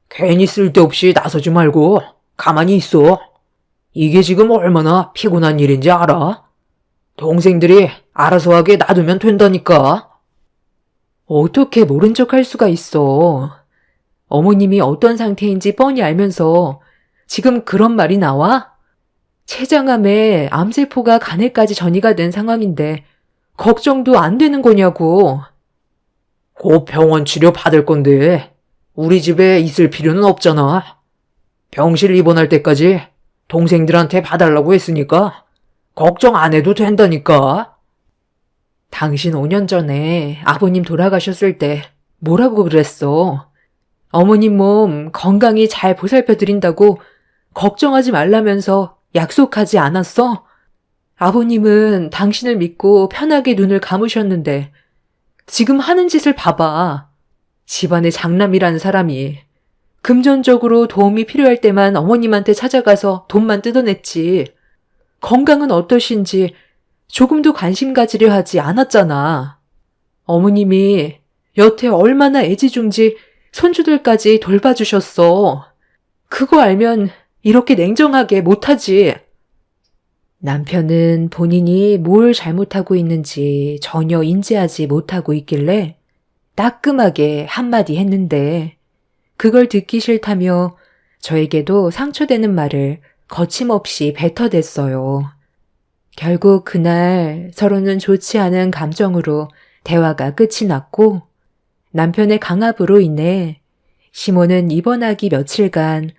괜히 쓸데없이 나서지 말고 가만히 있어. 이게 지금 얼마나 피곤한 일인지 알아? 동생들이 알아서 하게 놔두면 된다니까. 어떻게 모른 척 할 수가 있어. 어머님이 어떤 상태인지 뻔히 알면서 지금 그런 말이 나와? 췌장암에 암세포가 간에까지 전이가 된 상황인데 걱정도 안 되는 거냐고. 곧 병원 치료 받을 건데 우리 집에 있을 필요는 없잖아. 병실 입원할 때까지 동생들한테 봐달라고 했으니까 걱정 안 해도 된다니까. 당신 5년 전에 아버님 돌아가셨을 때 뭐라고 그랬어? 어머님 몸 건강히 잘 보살펴 드린다고 걱정하지 말라면서 약속하지 않았어? 아버님은 당신을 믿고 편하게 눈을 감으셨는데 지금 하는 짓을 봐봐. 집안의 장남이라는 사람이 금전적으로 도움이 필요할 때만 어머님한테 찾아가서 돈만 뜯어냈지. 건강은 어떠신지 조금도 관심 가지려 하지 않았잖아. 어머님이 여태 얼마나 애지중지 손주들까지 돌봐주셨어. 그거 알면 이렇게 냉정하게 못하지. 남편은 본인이 뭘 잘못하고 있는지 전혀 인지하지 못하고 있길래 따끔하게 한마디 했는데 그걸 듣기 싫다며 저에게도 상처되는 말을 거침없이 뱉어댔어요. 결국 그날 서로는 좋지 않은 감정으로 대화가 끝이 났고 남편의 강압으로 인해 시모는 입원하기 며칠간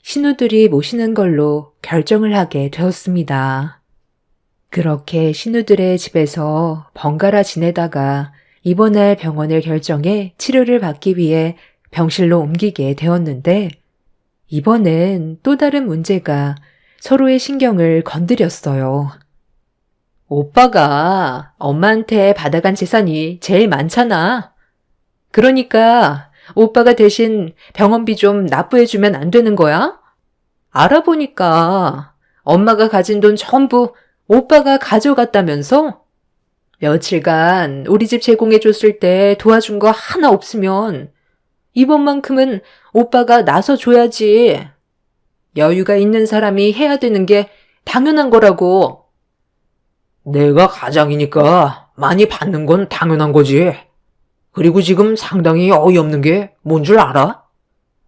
신우들이 모시는 걸로 결정을 하게 되었습니다. 그렇게 신우들의 집에서 번갈아 지내다가 입원할 병원을 결정해 치료를 받기 위해 병실로 옮기게 되었는데 이번엔 또 다른 문제가 서로의 신경을 건드렸어요. 오빠가 엄마한테 받아간 재산이 제일 많잖아. 그러니까 오빠가 대신 병원비 좀 납부해주면 안 되는 거야? 알아보니까 엄마가 가진 돈 전부 오빠가 가져갔다면서? 며칠간 우리 집 제공해줬을 때 도와준 거 하나 없으면 이번만큼은 오빠가 나서줘야지. 여유가 있는 사람이 해야 되는 게 당연한 거라고. 내가 가장이니까 많이 받는 건 당연한 거지. 그리고 지금 상당히 어이없는 게 뭔 줄 알아?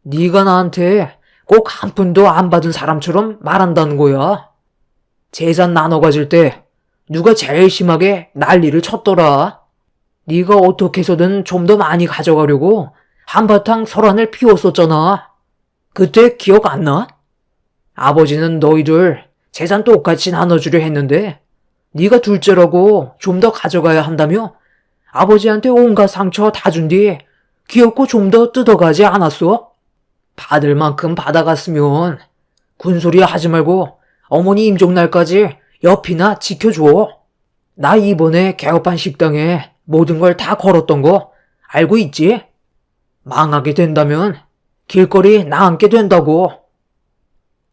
네가 나한테 꼭 한 푼도 안 받은 사람처럼 말한다는 거야. 재산 나눠 가질 때 누가 제일 심하게 난리를 쳤더라. 네가 어떻게 해서든 좀 더 많이 가져가려고 한바탕 소란을 피웠었잖아. 그때 기억 안 나? 아버지는 너희들 재산 똑같이 나눠주려 했는데 네가 둘째라고 좀 더 가져가야 한다며 아버지한테 온갖 상처 다 준 뒤 귀엽고 좀 더 뜯어가지 않았어? 받을 만큼 받아갔으면 군소리 하지 말고 어머니 임종날까지 옆이나 지켜줘. 나 이번에 개업한 식당에 모든 걸 다 걸었던 거 알고 있지? 망하게 된다면 길거리 나앉게 된다고.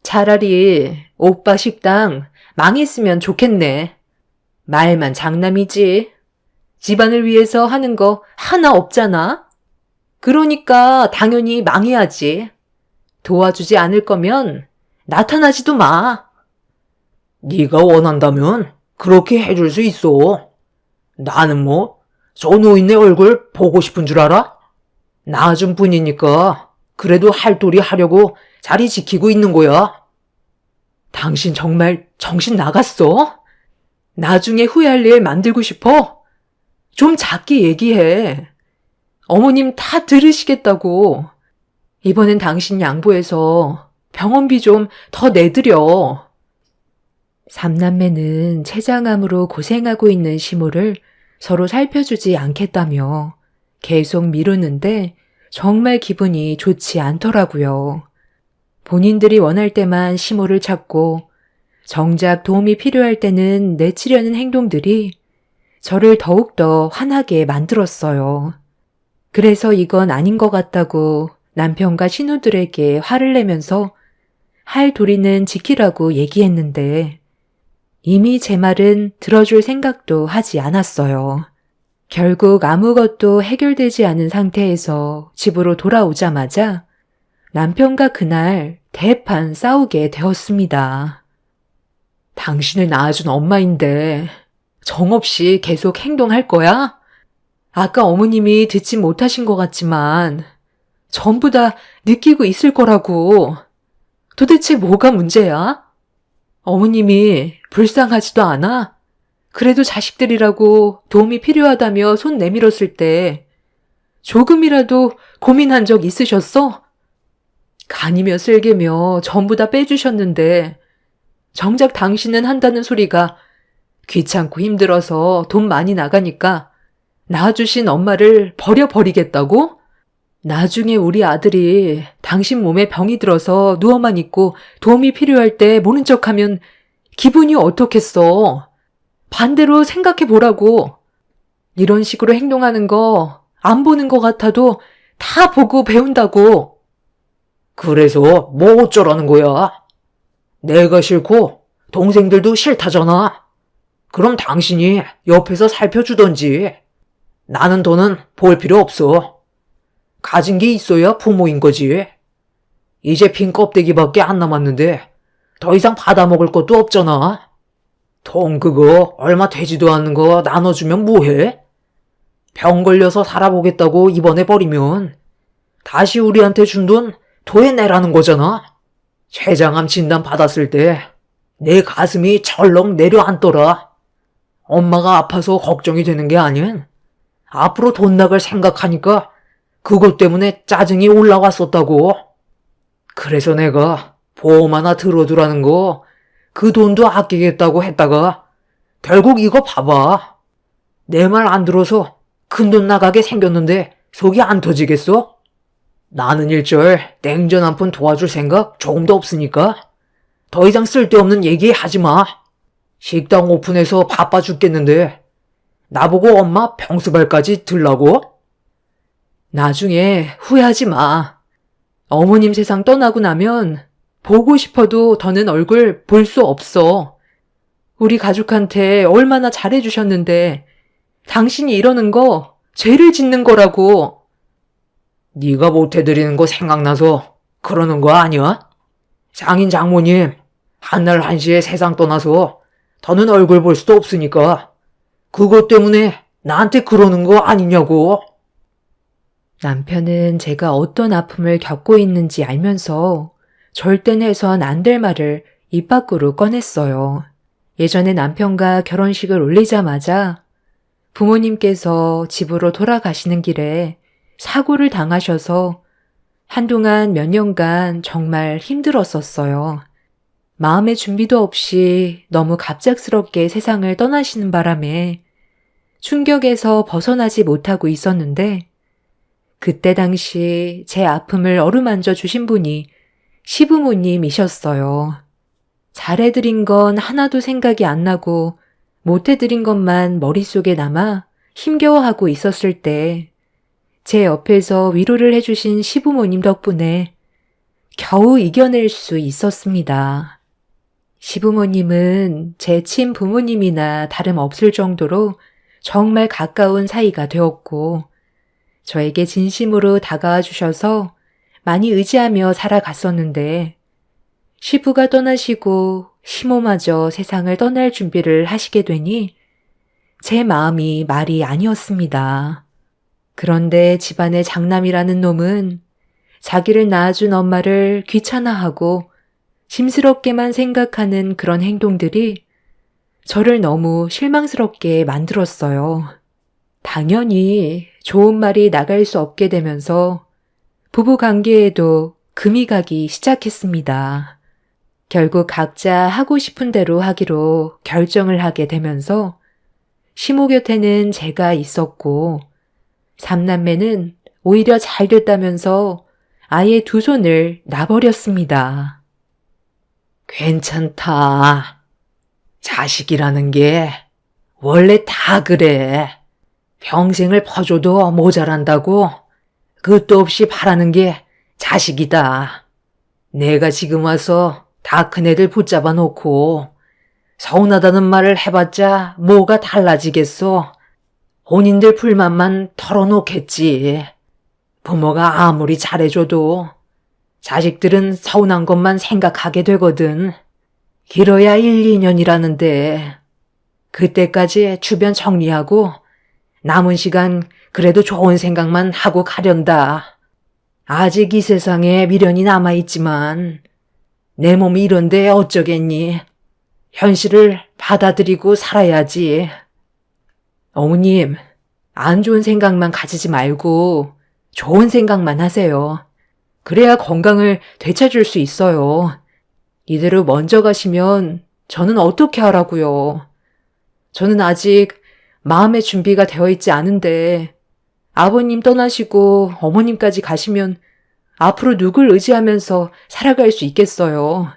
차라리 오빠 식당 망했으면 좋겠네. 말만 장남이지. 집안을 위해서 하는 거 하나 없잖아. 그러니까 당연히 망해야지. 도와주지 않을 거면 나타나지도 마. 네가 원한다면 그렇게 해줄 수 있어. 나는 뭐 저 노인네 얼굴 보고 싶은 줄 알아? 낳아준 뿐이니까 그래도 할 도리 하려고 자리 지키고 있는 거야. 당신 정말 정신 나갔어? 나중에 후회할 일 만들고 싶어? 좀 작게 얘기해. 어머님 다 들으시겠다고. 이번엔 당신 양보해서 병원비 좀 더 내드려. 삼남매는 췌장암으로 고생하고 있는 시모를 서로 살펴주지 않겠다며 계속 미루는데 정말 기분이 좋지 않더라고요. 본인들이 원할 때만 시모를 찾고 정작 도움이 필요할 때는 내치려는 행동들이 저를 더욱더 화나게 만들었어요. 그래서 이건 아닌 것 같다고 남편과 신우들에게 화를 내면서 할 도리는 지키라고 얘기했는데 이미 제 말은 들어줄 생각도 하지 않았어요. 결국 아무것도 해결되지 않은 상태에서 집으로 돌아오자마자 남편과 그날 대판 싸우게 되었습니다. 당신을 낳아준 엄마인데 정없이 계속 행동할 거야? 아까 어머님이 듣지 못하신 것 같지만 전부 다 느끼고 있을 거라고. 도대체 뭐가 문제야? 어머님이 불쌍하지도 않아? 그래도 자식들이라고 도움이 필요하다며 손 내밀었을 때 조금이라도 고민한 적 있으셨어? 간이며 쓸개며 전부 다 빼주셨는데 정작 당신은 한다는 소리가 귀찮고 힘들어서 돈 많이 나가니까 낳아주신 엄마를 버려버리겠다고? 나중에 우리 아들이 당신 몸에 병이 들어서 누워만 있고 도움이 필요할 때 모른 척하면 기분이 어떻겠어? 반대로 생각해 보라고. 이런 식으로 행동하는 거 안 보는 것 같아도 다 보고 배운다고. 그래서 뭐 어쩌라는 거야? 내가 싫고 동생들도 싫다잖아. 그럼 당신이 옆에서 살펴주던지. 나는 더는 볼 필요 없어. 가진 게 있어야 부모인 거지. 이제 빈 껍데기밖에 안 남았는데 더 이상 받아먹을 것도 없잖아. 돈 그거 얼마 되지도 않는 거 나눠주면 뭐해? 병 걸려서 살아보겠다고 입원해버리면 다시 우리한테 준 돈 토해내라는 거잖아. 췌장암 진단 받았을 때 내 가슴이 철렁 내려앉더라. 엄마가 아파서 걱정이 되는 게 아닌 앞으로 돈 나갈 생각하니까 그것 때문에 짜증이 올라왔었다고. 그래서 내가 보험 하나 들어두라는 거 그 돈도 아끼겠다고 했다가 결국 이거 봐봐. 내 말 안 들어서 큰돈 나가게 생겼는데 속이 안 터지겠어? 나는 일절 냉전 한 푼 도와줄 생각 조금도 없으니까 더 이상 쓸데없는 얘기 하지 마. 식당 오픈해서 바빠 죽겠는데 나보고 엄마 병수발까지 들라고? 나중에 후회하지 마. 어머님 세상 떠나고 나면 보고 싶어도 더는 얼굴 볼 수 없어. 우리 가족한테 얼마나 잘해주셨는데 당신이 이러는 거 죄를 짓는 거라고. 네가 못해드리는 거 생각나서 그러는 거 아니야? 장인 장모님 한날 한시에 세상 떠나서 더는 얼굴 볼 수도 없으니까 그것 때문에 나한테 그러는 거 아니냐고. 남편은 제가 어떤 아픔을 겪고 있는지 알면서 절대 해선 안 될 말을 입 밖으로 꺼냈어요. 예전에 남편과 결혼식을 올리자마자 부모님께서 집으로 돌아가시는 길에 사고를 당하셔서 한동안 몇 년간 정말 힘들었었어요. 마음의 준비도 없이 너무 갑작스럽게 세상을 떠나시는 바람에 충격에서 벗어나지 못하고 있었는데 그때 당시 제 아픔을 어루만져 주신 분이 시부모님이셨어요. 잘해드린 건 하나도 생각이 안 나고 못해드린 것만 머릿속에 남아 힘겨워하고 있었을 때 제 옆에서 위로를 해주신 시부모님 덕분에 겨우 이겨낼 수 있었습니다. 시부모님은 제 친부모님이나 다름없을 정도로 정말 가까운 사이가 되었고 저에게 진심으로 다가와 주셔서 많이 의지하며 살아갔었는데 시부가 떠나시고 시모마저 세상을 떠날 준비를 하시게 되니 제 마음이 말이 아니었습니다. 그런데 집안의 장남이라는 놈은 자기를 낳아준 엄마를 귀찮아하고 심스럽게만 생각하는 그런 행동들이 저를 너무 실망스럽게 만들었어요. 당연히 좋은 말이 나갈 수 없게 되면서 부부 관계에도 금이 가기 시작했습니다. 결국 각자 하고 싶은 대로 하기로 결정을 하게 되면서 시모 곁에는 제가 있었고 삼남매는 오히려 잘 됐다면서 아예 두 손을 놔버렸습니다. 괜찮다. 자식이라는 게 원래 다 그래. 평생을 퍼줘도 모자란다고 끝도 없이 바라는 게 자식이다. 내가 지금 와서 다 큰애들 붙잡아 놓고 서운하다는 말을 해봤자 뭐가 달라지겠어. 본인들 불만만 털어놓겠지. 부모가 아무리 잘해줘도 자식들은 서운한 것만 생각하게 되거든. 길어야 1, 2년이라는데 그때까지 주변 정리하고 남은 시간 그래도 좋은 생각만 하고 가련다. 아직 이 세상에 미련이 남아있지만 내 몸이 이런데 어쩌겠니. 현실을 받아들이고 살아야지. 어머님, 안 좋은 생각만 가지지 말고 좋은 생각만 하세요. 그래야 건강을 되찾을 수 있어요. 이대로 먼저 가시면 저는 어떻게 하라고요. 저는 아직 마음의 준비가 되어 있지 않은데 아버님 떠나시고 어머님까지 가시면 앞으로 누굴 의지하면서 살아갈 수 있겠어요.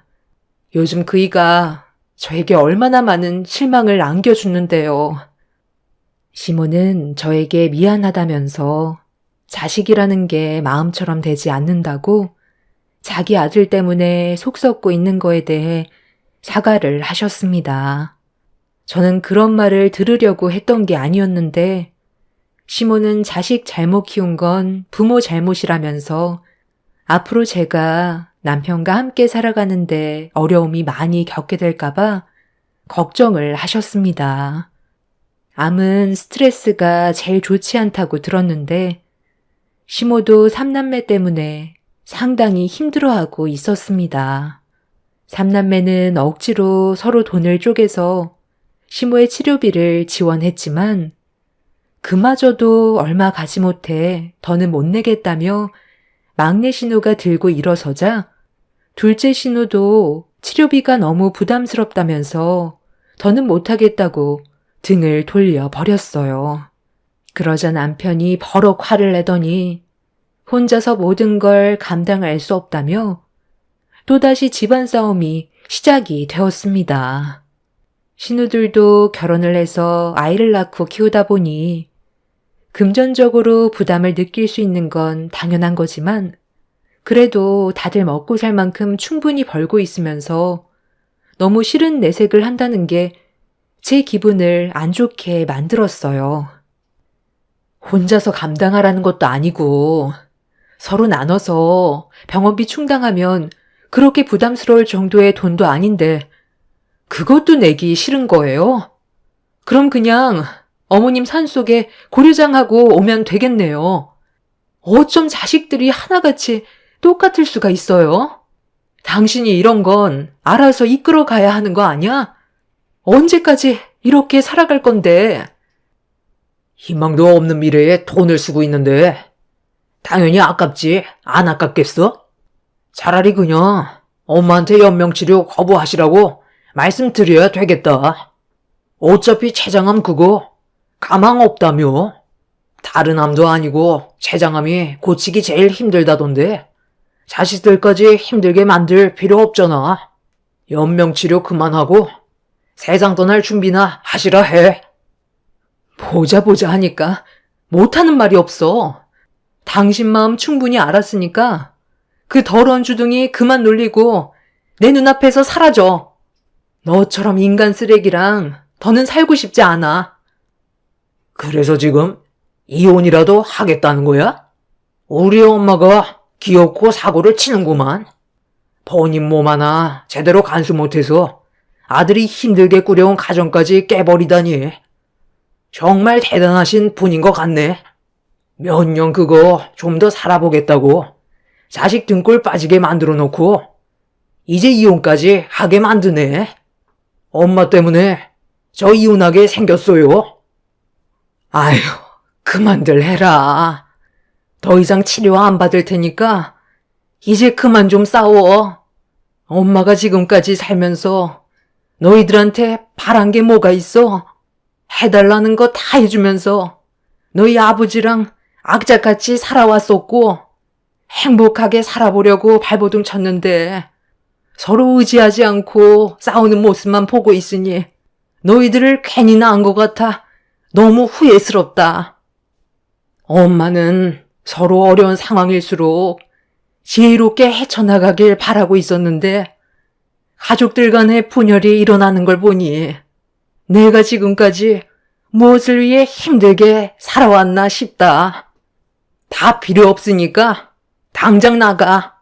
요즘 그이가 저에게 얼마나 많은 실망을 안겨주는데요. 시모는 저에게 미안하다면서 자식이라는 게 마음처럼 되지 않는다고 자기 아들 때문에 속 썩고 있는 거에 대해 사과를 하셨습니다. 저는 그런 말을 들으려고 했던 게 아니었는데 시모는 자식 잘못 키운 건 부모 잘못이라면서 앞으로 제가 남편과 함께 살아가는데 어려움이 많이 겪게 될까봐 걱정을 하셨습니다. 암은 스트레스가 제일 좋지 않다고 들었는데 시모도 삼남매 때문에 상당히 힘들어하고 있었습니다. 삼남매는 억지로 서로 돈을 쪼개서 시모의 치료비를 지원했지만 그마저도 얼마 가지 못해 더는 못 내겠다며 막내 신우가 들고 일어서자 둘째 신우도 치료비가 너무 부담스럽다면서 더는 못하겠다고 등을 돌려 버렸어요. 그러자 남편이 버럭 화를 내더니 혼자서 모든 걸 감당할 수 없다며 또다시 집안 싸움이 시작이 되었습니다. 신우들도 결혼을 해서 아이를 낳고 키우다 보니 금전적으로 부담을 느낄 수 있는 건 당연한 거지만 그래도 다들 먹고 살 만큼 충분히 벌고 있으면서 너무 싫은 내색을 한다는 게 제 기분을 안 좋게 만들었어요. 혼자서 감당하라는 것도 아니고 서로 나눠서 병원비 충당하면 그렇게 부담스러울 정도의 돈도 아닌데 그것도 내기 싫은 거예요? 그럼 그냥 어머님 산속에 고려장하고 오면 되겠네요. 어쩜 자식들이 하나같이 똑같을 수가 있어요? 당신이 이런 건 알아서 이끌어 가야 하는 거 아니야? 언제까지 이렇게 살아갈 건데? 희망도 없는 미래에 돈을 쓰고 있는데 당연히 아깝지. 안 아깝겠어? 차라리 그냥 엄마한테 연명치료 거부하시라고 말씀드려야 되겠다. 어차피 췌장암 그거 가망 없다며. 다른 암도 아니고 췌장암이 고치기 제일 힘들다던데 자식들까지 힘들게 만들 필요 없잖아. 연명치료 그만하고 세상 떠날 준비나 하시라 해. 보자 하니까 못하는 말이 없어. 당신 마음 충분히 알았으니까 그 더러운 주둥이 그만 놀리고 내 눈앞에서 사라져. 너처럼 인간 쓰레기랑 더는 살고 싶지 않아. 그래서 지금 이혼이라도 하겠다는 거야? 우리 엄마가 귀엽고 사고를 치는구만. 본인 몸 하나 제대로 간수 못해서 아들이 힘들게 꾸려온 가정까지 깨버리다니. 정말 대단하신 분인 것 같네. 몇 년 그거 좀 더 살아보겠다고 자식 등골 빠지게 만들어 놓고 이제 이혼까지 하게 만드네. 엄마 때문에 저 이혼하게 생겼어요. 아휴, 그만들 해라. 더 이상 치료 안 받을 테니까 이제 그만 좀 싸워. 엄마가 지금까지 살면서 너희들한테 바란 게 뭐가 있어? 해달라는 거 다 해주면서 너희 아버지랑 악착같이 살아왔었고 행복하게 살아보려고 발버둥 쳤는데 서로 의지하지 않고 싸우는 모습만 보고 있으니 너희들을 괜히 낳은 것 같아 너무 후회스럽다. 엄마는 서로 어려운 상황일수록 지혜롭게 헤쳐나가길 바라고 있었는데 가족들 간의 분열이 일어나는 걸 보니 내가 지금까지 무엇을 위해 힘들게 살아왔나 싶다. 다 필요 없으니까 당장 나가.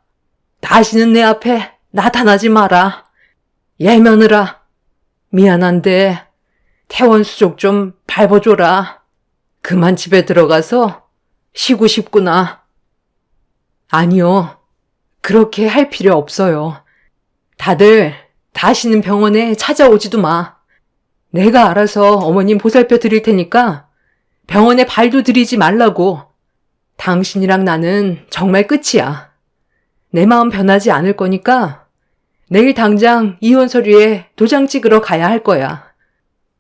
다시는 내 앞에 나타나지 마라. 예며느라 미안한데 태원 수족 좀 밟아줘라. 그만 집에 들어가서 쉬고 싶구나. 아니요. 그렇게 할 필요 없어요. 다들 다시는 병원에 찾아오지도 마. 내가 알아서 어머님 보살펴 드릴 테니까 병원에 발도 들이지 말라고. 당신이랑 나는 정말 끝이야. 내 마음 변하지 않을 거니까 내일 당장 이혼 서류에 도장 찍으러 가야 할 거야.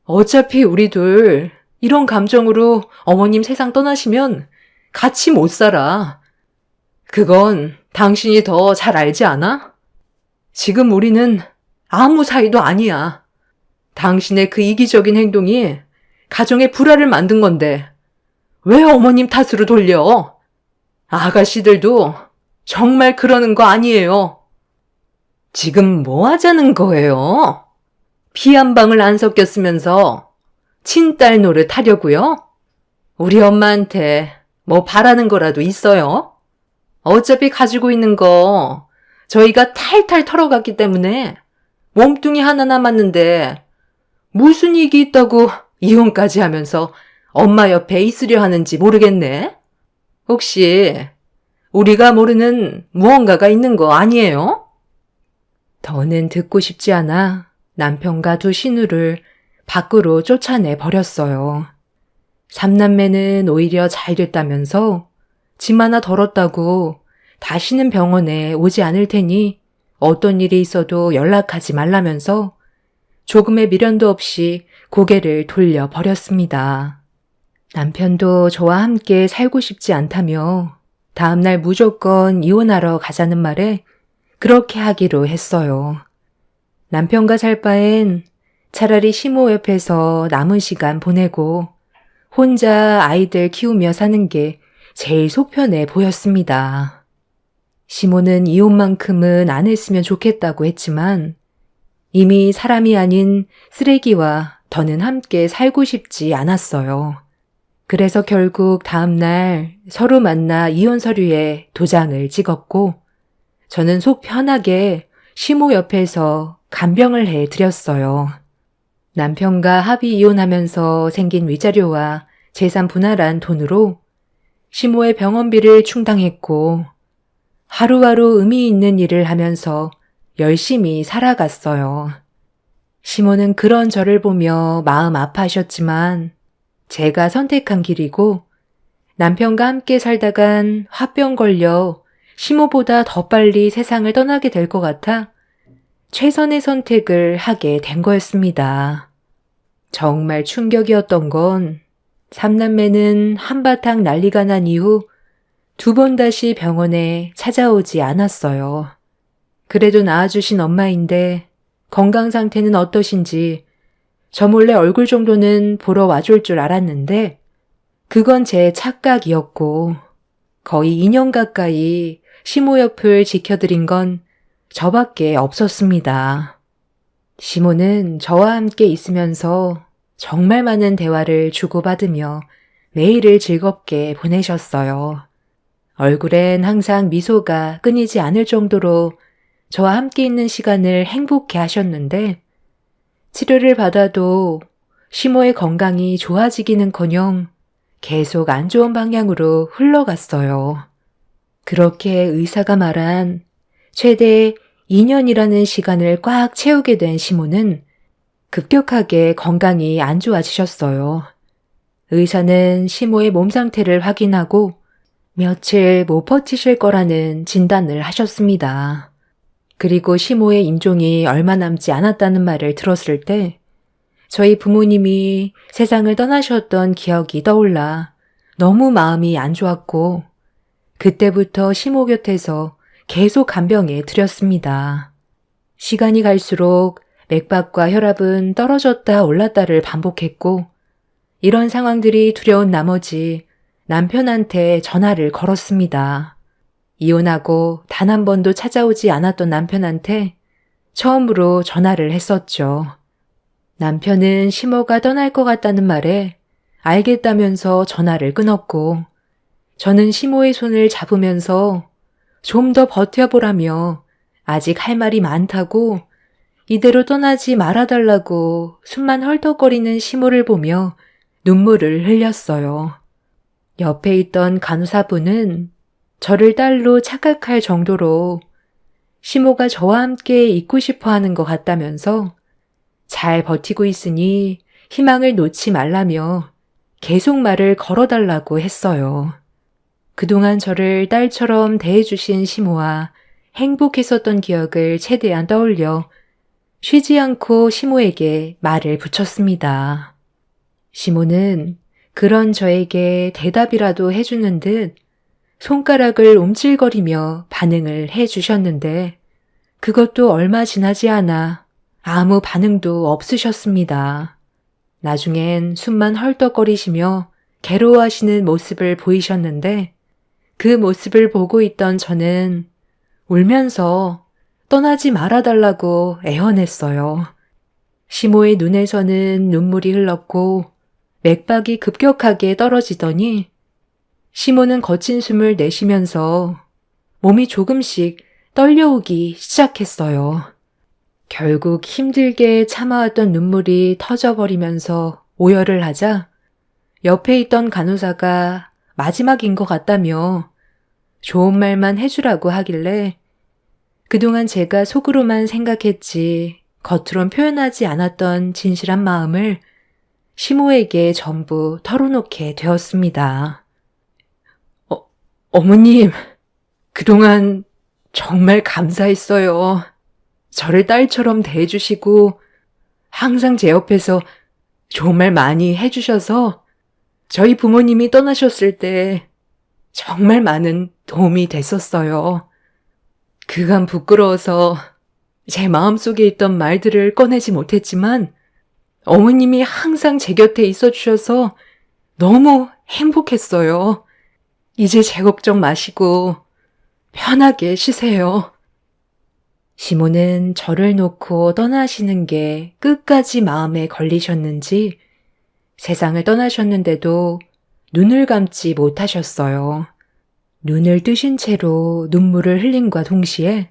어차피 우리 둘 이런 감정으로 어머님 세상 떠나시면 같이 못 살아. 그건 당신이 더 잘 알지 않아? 지금 우리는 아무 사이도 아니야. 당신의 그 이기적인 행동이 가정의 불화를 만든 건데 왜 어머님 탓으로 돌려? 아가씨들도 정말 그러는 거 아니에요. 지금 뭐 하자는 거예요? 피 한 방울 안 섞였으면서 친딸 노릇 하려고요? 우리 엄마한테 뭐 바라는 거라도 있어요? 어차피 가지고 있는 거 저희가 탈탈 털어갔기 때문에 몸뚱이 하나 남았는데 무슨 이익이 있다고 이혼까지 하면서 엄마 옆에 있으려 하는지 모르겠네. 혹시 우리가 모르는 무언가가 있는 거 아니에요? 더는 듣고 싶지 않아 남편과 두 신우를 밖으로 쫓아내 버렸어요. 삼남매는 오히려 잘 됐다면서 짐 하나 덜었다고 다시는 병원에 오지 않을 테니 어떤 일이 있어도 연락하지 말라면서 조금의 미련도 없이 고개를 돌려 버렸습니다. 남편도 저와 함께 살고 싶지 않다며 다음날 무조건 이혼하러 가자는 말에 그렇게 하기로 했어요. 남편과 살 바엔 차라리 시모 옆에서 남은 시간 보내고 혼자 아이들 키우며 사는 게 제일 속편해 보였습니다. 시모는 이혼만큼은 안 했으면 좋겠다고 했지만 이미 사람이 아닌 쓰레기와 더는 함께 살고 싶지 않았어요. 그래서 결국 다음날 서로 만나 이혼 서류에 도장을 찍었고 저는 속 편하게 시모 옆에서 간병을 해드렸어요. 남편과 합의 이혼하면서 생긴 위자료와 재산 분할한 돈으로 시모의 병원비를 충당했고 하루하루 의미 있는 일을 하면서 열심히 살아갔어요. 시모는 그런 저를 보며 마음 아파하셨지만 제가 선택한 길이고 남편과 함께 살다간 화병 걸려 시모보다 더 빨리 세상을 떠나게 될 것 같아 최선의 선택을 하게 된 거였습니다. 정말 충격이었던 건 삼남매는 한바탕 난리가 난 이후 2번 다시 병원에 찾아오지 않았어요. 그래도 낳아주신 엄마인데 건강 상태는 어떠신지 저 몰래 얼굴 정도는 보러 와줄 줄 알았는데 그건 제 착각이었고 거의 2년 가까이 시모 옆을 지켜드린 건 저밖에 없었습니다. 시모는 저와 함께 있으면서 정말 많은 대화를 주고받으며 매일을 즐겁게 보내셨어요. 얼굴엔 항상 미소가 끊이지 않을 정도로 저와 함께 있는 시간을 행복해 하셨는데 치료를 받아도 시모의 건강이 좋아지기는커녕 계속 안 좋은 방향으로 흘러갔어요. 그렇게 의사가 말한 최대 2년이라는 시간을 꽉 채우게 된 시모는 급격하게 건강이 안 좋아지셨어요. 의사는 시모의 몸 상태를 확인하고 며칠 못 버티실 거라는 진단을 하셨습니다. 그리고 시모의 임종이 얼마 남지 않았다는 말을 들었을 때 저희 부모님이 세상을 떠나셨던 기억이 떠올라 너무 마음이 안 좋았고 그때부터 시모 곁에서 계속 간병해 드렸습니다. 시간이 갈수록 맥박과 혈압은 떨어졌다 올랐다를 반복했고 이런 상황들이 두려운 나머지 남편한테 전화를 걸었습니다. 이혼하고 단 한 번도 찾아오지 않았던 남편한테 처음으로 전화를 했었죠. 남편은 시모가 떠날 것 같다는 말에 알겠다면서 전화를 끊었고 저는 시모의 손을 잡으면서 좀 더 버텨보라며 아직 할 말이 많다고 이대로 떠나지 말아달라고 숨만 헐떡거리는 시모를 보며 눈물을 흘렸어요. 옆에 있던 간호사분은 저를 딸로 착각할 정도로 시모가 저와 함께 있고 싶어 하는 것 같다면서 잘 버티고 있으니 희망을 놓지 말라며 계속 말을 걸어달라고 했어요. 그동안 저를 딸처럼 대해주신 시모와 행복했었던 기억을 최대한 떠올려 쉬지 않고 시모에게 말을 붙였습니다. 시모는 그런 저에게 대답이라도 해주는 듯 손가락을 움찔거리며 반응을 해주셨는데 그것도 얼마 지나지 않아 아무 반응도 없으셨습니다. 나중엔 숨만 헐떡거리시며 괴로워하시는 모습을 보이셨는데 그 모습을 보고 있던 저는 울면서 떠나지 말아달라고 애원했어요. 시모의 눈에서는 눈물이 흘렀고 맥박이 급격하게 떨어지더니 시모는 거친 숨을 내쉬면서 몸이 조금씩 떨려오기 시작했어요. 결국 힘들게 참아왔던 눈물이 터져버리면서 오열을 하자 옆에 있던 간호사가 마지막인 것 같다며 좋은 말만 해주라고 하길래 그동안 제가 속으로만 생각했지 겉으론 표현하지 않았던 진실한 마음을 시모에게 전부 털어놓게 되었습니다. 어머님, 그동안 정말 감사했어요. 저를 딸처럼 대해주시고 항상 제 옆에서 좋은 말 많이 해주셔서 저희 부모님이 떠나셨을 때 정말 많은 도움이 됐었어요. 그간 부끄러워서 제 마음속에 있던 말들을 꺼내지 못했지만 어머님이 항상 제 곁에 있어 주셔서 너무 행복했어요. 이제 제 걱정 마시고 편하게 쉬세요. 시모는 저를 놓고 떠나시는 게 끝까지 마음에 걸리셨는지 세상을 떠나셨는데도 눈을 감지 못하셨어요. 눈을 뜨신 채로 눈물을 흘림과 동시에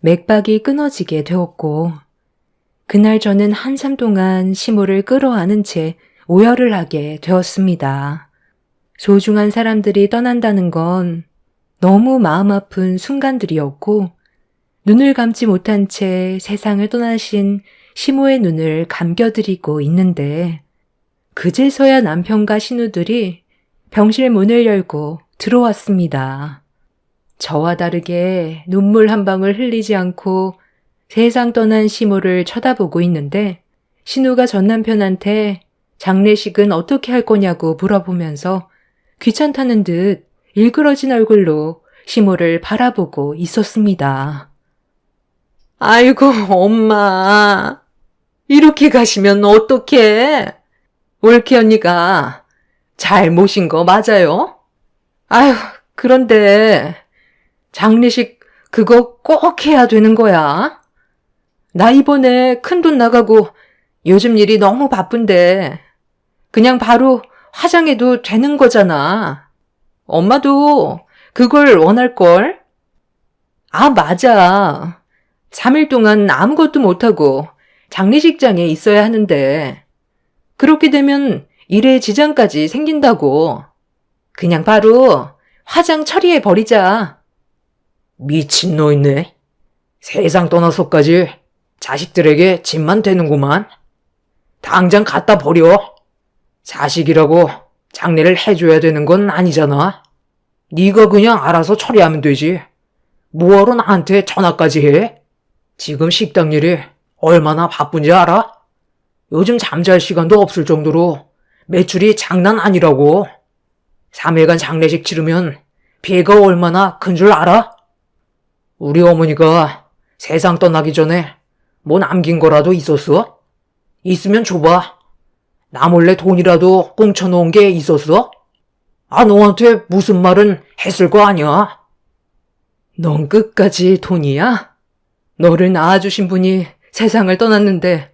맥박이 끊어지게 되었고 그날 저는 한참 동안 시모를 끌어안은 채 오열을 하게 되었습니다. 소중한 사람들이 떠난다는 건 너무 마음 아픈 순간들이었고 눈을 감지 못한 채 세상을 떠나신 시모의 눈을 감겨드리고 있는데 그제서야 남편과 신우들이 병실 문을 열고 들어왔습니다. 저와 다르게 눈물 한 방울 흘리지 않고 세상 떠난 시모를 쳐다보고 있는데 신우가 전 남편한테 장례식은 어떻게 할 거냐고 물어보면서 귀찮다는 듯 일그러진 얼굴로 시모를 바라보고 있었습니다. 아이고, 엄마. 이렇게 가시면 어떡해? 올케 언니가 잘 모신 거 맞아요? 아휴, 그런데 장례식 그거 꼭 해야 되는 거야? 나 이번에 큰돈 나가고 요즘 일이 너무 바쁜데 그냥 바로 화장해도 되는 거잖아. 엄마도 그걸 원할걸? 아, 맞아. 3일 동안 아무것도 못하고 장례식장에 있어야 하는데 그렇게 되면 일에 지장까지 생긴다고. 그냥 바로 화장 처리해버리자. 미친놈이네. 세상 떠나서까지 자식들에게 짐만 되는구만. 당장 갖다 버려. 자식이라고 장례를 해줘야 되는 건 아니잖아. 네가 그냥 알아서 처리하면 되지. 뭐하러 나한테 전화까지 해? 지금 식당 일이 얼마나 바쁜지 알아? 요즘 잠잘 시간도 없을 정도로 매출이 장난 아니라고. 3일간 장례식 치르면 피해가 얼마나 큰 줄 알아? 우리 어머니가 세상 떠나기 전에 뭐 남긴 거라도 있었어? 있으면 줘봐. 나 몰래 돈이라도 꽁쳐놓은 게 있었어? 아, 너한테 무슨 말은 했을 거 아니야? 넌 끝까지 돈이야? 너를 낳아주신 분이 세상을 떠났는데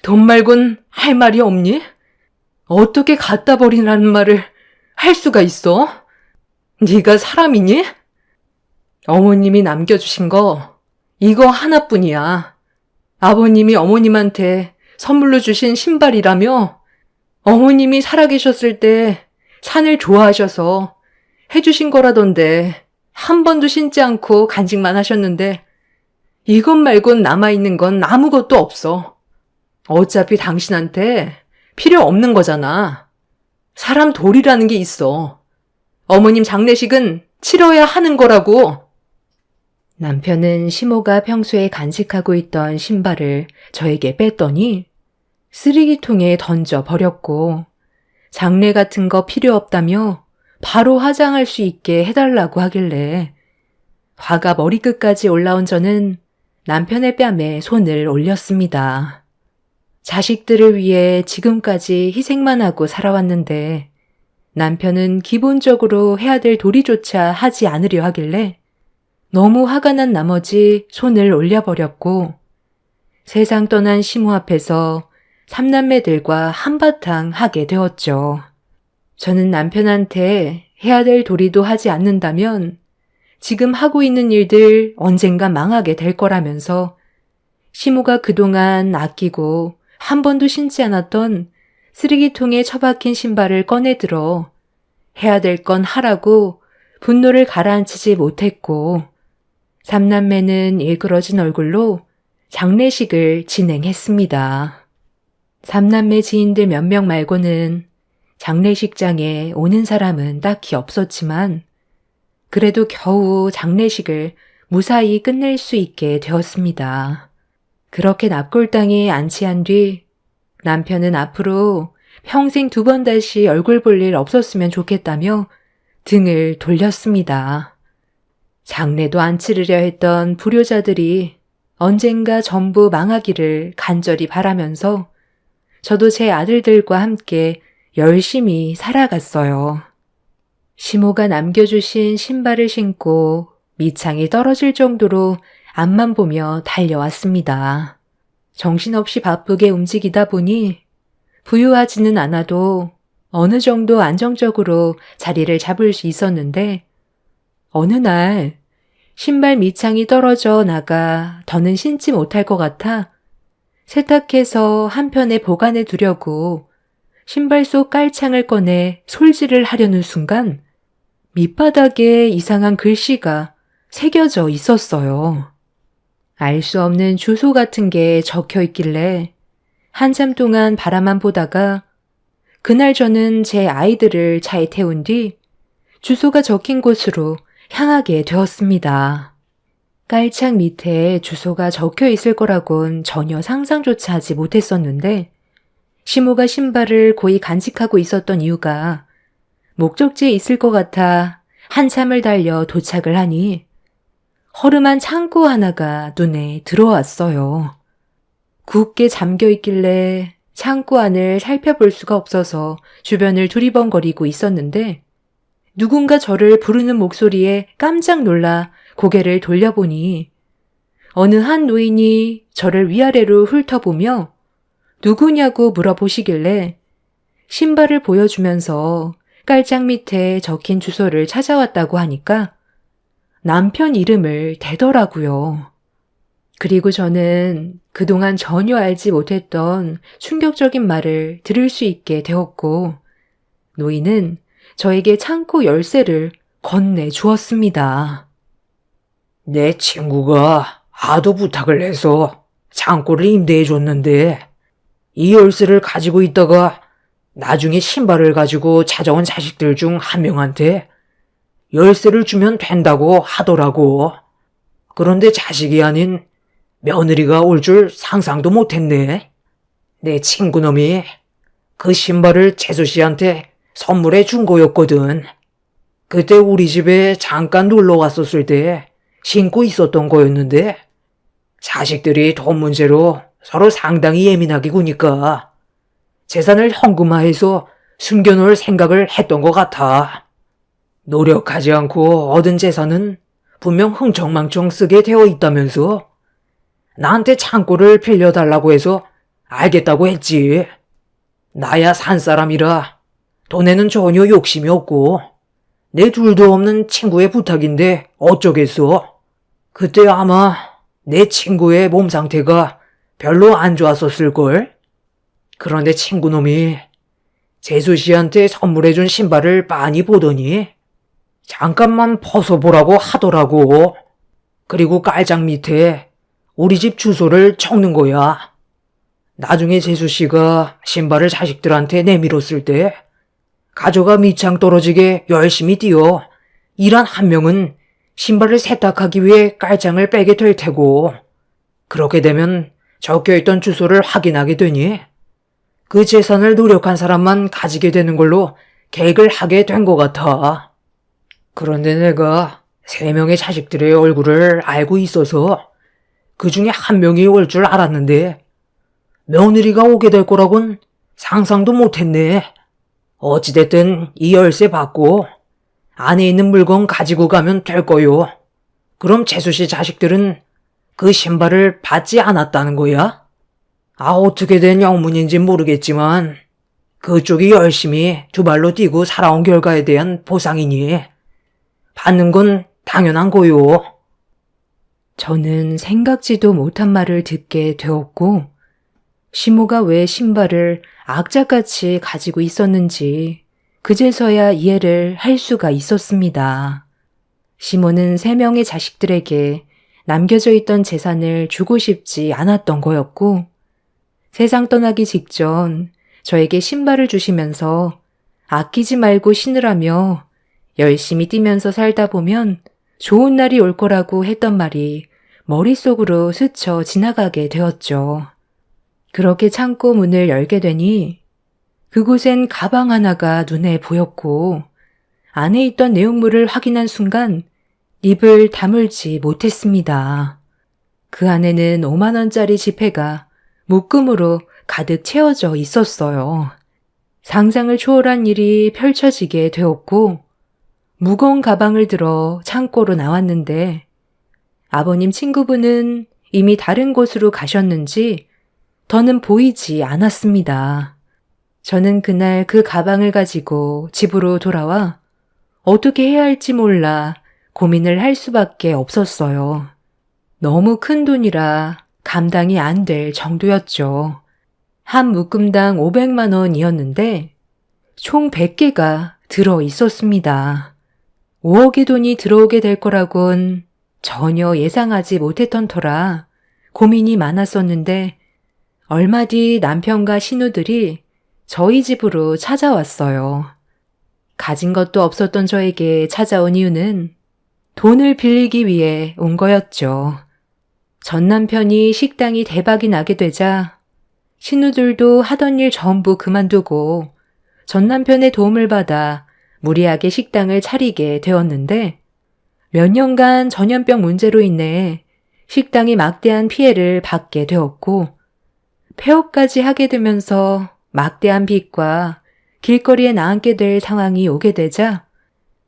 돈 말곤 할 말이 없니? 어떻게 갖다 버리라는 말을 할 수가 있어? 네가 사람이니? 어머님이 남겨주신 거 이거 하나뿐이야. 아버님이 어머님한테 선물로 주신 신발이라며 어머님이 살아계셨을 때 산을 좋아하셔서 해주신 거라던데 한 번도 신지 않고 간직만 하셨는데 이것 말곤 남아있는 건 아무것도 없어. 어차피 당신한테 필요 없는 거잖아. 사람 도리라는 게 있어. 어머님 장례식은 치러야 하는 거라고. 남편은 시모가 평소에 간직하고 있던 신발을 저에게 뺐더니 쓰레기통에 던져 버렸고 장례 같은 거 필요 없다며 바로 화장할 수 있게 해달라고 하길래 화가 머리끝까지 올라온 저는 남편의 뺨에 손을 올렸습니다. 자식들을 위해 지금까지 희생만 하고 살아왔는데 남편은 기본적으로 해야 될 도리조차 하지 않으려 하길래 너무 화가 난 나머지 손을 올려버렸고 세상 떠난 시모 앞에서 삼남매들과 한바탕 하게 되었죠. 저는 남편한테 해야 될 도리도 하지 않는다면 지금 하고 있는 일들 언젠가 망하게 될 거라면서 시모가 그동안 아끼고 한 번도 신지 않았던 쓰레기통에 처박힌 신발을 꺼내 들어 해야 될 건 하라고 분노를 가라앉히지 못했고 삼남매는 일그러진 얼굴로 장례식을 진행했습니다. 삼남매 지인들 몇 명 말고는 장례식장에 오는 사람은 딱히 없었지만 그래도 겨우 장례식을 무사히 끝낼 수 있게 되었습니다. 그렇게 납골당에 안치한 뒤 남편은 앞으로 평생 2번 다시 얼굴 볼 일 없었으면 좋겠다며 등을 돌렸습니다. 장례도 안 치르려 했던 불효자들이 언젠가 전부 망하기를 간절히 바라면서 저도 제 아들들과 함께 열심히 살아갔어요. 시모가 남겨주신 신발을 신고 밑창이 떨어질 정도로 앞만 보며 달려왔습니다. 정신없이 바쁘게 움직이다 보니 부유하지는 않아도 어느 정도 안정적으로 자리를 잡을 수 있었는데 어느 날 신발 밑창이 떨어져 나가 더는 신지 못할 것 같아 세탁해서 한편에 보관해 두려고 신발 속 깔창을 꺼내 솔질을 하려는 순간 밑바닥에 이상한 글씨가 새겨져 있었어요. 알 수 없는 주소 같은 게 적혀 있길래 한참 동안 바라만 보다가 그날 저는 제 아이들을 차에 태운 뒤 주소가 적힌 곳으로 향하게 되었습니다. 깔창 밑에 주소가 적혀 있을 거라곤 전혀 상상조차 하지 못했었는데 시모가 신발을 고이 간직하고 있었던 이유가 목적지에 있을 것 같아 한참을 달려 도착을 하니 허름한 창고 하나가 눈에 들어왔어요. 굳게 잠겨 있길래 창고 안을 살펴볼 수가 없어서 주변을 두리번거리고 있었는데 누군가 저를 부르는 목소리에 깜짝 놀라 고개를 돌려보니 어느 한 노인이 저를 위아래로 훑어보며 누구냐고 물어보시길래 신발을 보여주면서 깔짝 밑에 적힌 주소를 찾아왔다고 하니까 남편 이름을 대더라고요. 그리고 저는 그동안 전혀 알지 못했던 충격적인 말을 들을 수 있게 되었고 노인은 저에게 창고 열쇠를 건네 주었습니다. 내 친구가 하도 부탁을 해서 창고를 임대해 줬는데 이 열쇠를 가지고 있다가 나중에 신발을 가지고 찾아온 자식들 중 한 명한테 열쇠를 주면 된다고 하더라고. 그런데 자식이 아닌 며느리가 올 줄 상상도 못했네. 내 친구놈이 그 신발을 재수 씨한테 선물해 준 거였거든. 그때 우리 집에 잠깐 놀러 왔었을 때 신고 있었던 거였는데 자식들이 돈 문제로 서로 상당히 예민하게 구니까 재산을 현금화해서 숨겨놓을 생각을 했던 것 같아. 노력하지 않고 얻은 재산은 분명 흥청망청 쓰게 되어 있다면서 나한테 창고를 빌려달라고 해서 알겠다고 했지. 나야 산 사람이라 돈에는 전혀 욕심이 없고 내 둘도 없는 친구의 부탁인데 어쩌겠어. 그때 아마 내 친구의 몸 상태가 별로 안 좋았었을걸. 그런데 친구놈이 재수 씨한테 선물해준 신발을 많이 보더니 잠깐만 벗어보라고 하더라고. 그리고 깔짝 밑에 우리 집 주소를 적는 거야. 나중에 재수 씨가 신발을 자식들한테 내밀었을 때 가져가 밑창 떨어지게 열심히 뛰어 일한 한 명은 신발을 세탁하기 위해 깔창을 빼게 될 테고 그렇게 되면 적혀있던 주소를 확인하게 되니 그 재산을 노력한 사람만 가지게 되는 걸로 계획을 하게 된 것 같아. 그런데 내가 3명의 자식들의 얼굴을 알고 있어서 그 중에 한 명이 올 줄 알았는데 며느리가 오게 될 거라곤 상상도 못했네. 어찌됐든 이 열쇠 받고 안에 있는 물건 가지고 가면 될 거요. 그럼 재수씨 자식들은 그 신발을 받지 않았다는 거야? 어떻게 된 영문인진 모르겠지만 그쪽이 열심히 두 발로 뛰고 살아온 결과에 대한 보상이니 받는 건 당연한 거요. 저는 생각지도 못한 말을 듣게 되었고 시모가 왜 신발을 악착같이 가지고 있었는지 그제서야 이해를 할 수가 있었습니다. 시모는 3명의 자식들에게 남겨져 있던 재산을 주고 싶지 않았던 거였고 세상 떠나기 직전 저에게 신발을 주시면서 아끼지 말고 신으라며 열심히 뛰면서 살다 보면 좋은 날이 올 거라고 했던 말이 머릿속으로 스쳐 지나가게 되었죠. 그렇게 창고 문을 열게 되니 그곳엔 가방 하나가 눈에 보였고 안에 있던 내용물을 확인한 순간 입을 다물지 못했습니다. 그 안에는 5만 원짜리 지폐가 묶음으로 가득 채워져 있었어요. 상상을 초월한 일이 펼쳐지게 되었고 무거운 가방을 들어 창고로 나왔는데 아버님 친구분은 이미 다른 곳으로 가셨는지 더는 보이지 않았습니다. 저는 그날 그 가방을 가지고 집으로 돌아와 어떻게 해야 할지 몰라 고민을 할 수밖에 없었어요. 너무 큰 돈이라 감당이 안 될 정도였죠. 한 묶음당 500만 원이었는데 총 100개가 들어 있었습니다. 5억의 돈이 들어오게 될 거라곤 전혀 예상하지 못했던 터라 고민이 많았었는데 얼마 뒤 남편과 신우들이 저희 집으로 찾아왔어요. 가진 것도 없었던 저에게 찾아온 이유는 돈을 빌리기 위해 온 거였죠. 전 남편이 식당이 대박이 나게 되자 신우들도 하던 일 전부 그만두고 전 남편의 도움을 받아 무리하게 식당을 차리게 되었는데 몇 년간 전염병 문제로 인해 식당이 막대한 피해를 받게 되었고 폐업까지 하게 되면서 막대한 빚과 길거리에 나앉게 될 상황이 오게 되자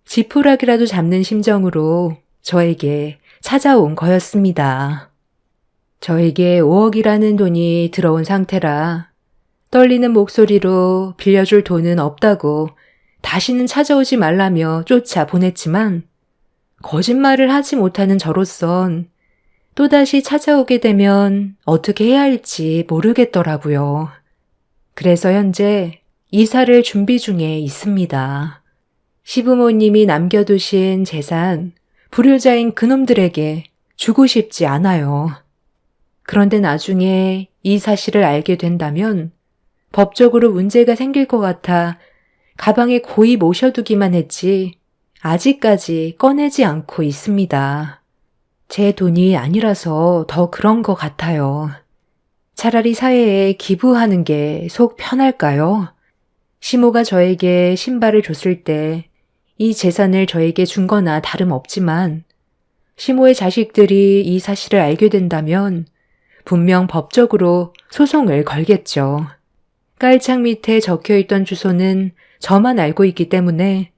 지푸라기라도 잡는 심정으로 저에게 찾아온 거였습니다. 저에게 5억이라는 돈이 들어온 상태라 떨리는 목소리로 빌려줄 돈은 없다고 다시는 찾아오지 말라며 쫓아보냈지만 거짓말을 하지 못하는 저로선 또다시 찾아오게 되면 어떻게 해야 할지 모르겠더라고요. 그래서 현재 이사를 준비 중에 있습니다. 시부모님이 남겨두신 재산, 불효자인 그놈들에게 주고 싶지 않아요. 그런데 나중에 이 사실을 알게 된다면 법적으로 문제가 생길 것 같아 가방에 고이 모셔두기만 했지 아직까지 꺼내지 않고 있습니다. 제 돈이 아니라서 더 그런 것 같아요. 차라리 사회에 기부하는 게 속 편할까요? 시모가 저에게 신발을 줬을 때 이 재산을 저에게 준 거나 다름없지만 시모의 자식들이 이 사실을 알게 된다면 분명 법적으로 소송을 걸겠죠. 깔창 밑에 적혀있던 주소는 저만 알고 있기 때문에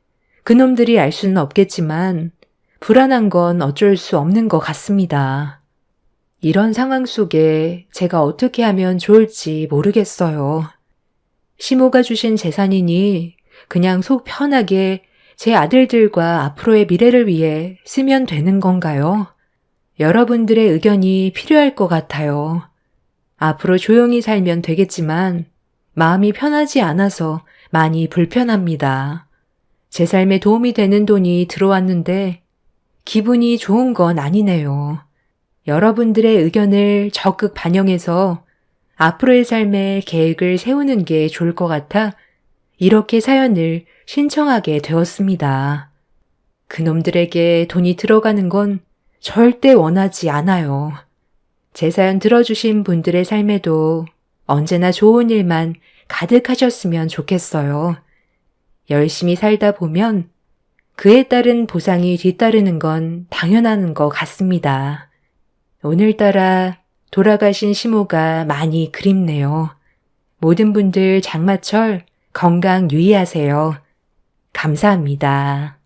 그놈들이 알 수는 없겠지만 불안한 건 어쩔 수 없는 것 같습니다. 이런 상황 속에 제가 어떻게 하면 좋을지 모르겠어요. 시모가 주신 재산이니 그냥 속 편하게 제 아들들과 앞으로의 미래를 위해 쓰면 되는 건가요? 여러분들의 의견이 필요할 것 같아요. 앞으로 조용히 살면 되겠지만 마음이 편하지 않아서 많이 불편합니다. 제 삶에 도움이 되는 돈이 들어왔는데 기분이 좋은 건 아니네요. 여러분들의 의견을 적극 반영해서 앞으로의 삶에 계획을 세우는 게 좋을 것 같아 이렇게 사연을 신청하게 되었습니다. 그놈들에게 돈이 들어가는 건 절대 원하지 않아요. 제 사연 들어주신 분들의 삶에도 언제나 좋은 일만 가득하셨으면 좋겠어요. 열심히 살다 보면 그에 따른 보상이 뒤따르는 건 당연한 것 같습니다. 오늘따라 돌아가신 시모가 많이 그립네요. 모든 분들 장마철 건강 유의하세요. 감사합니다.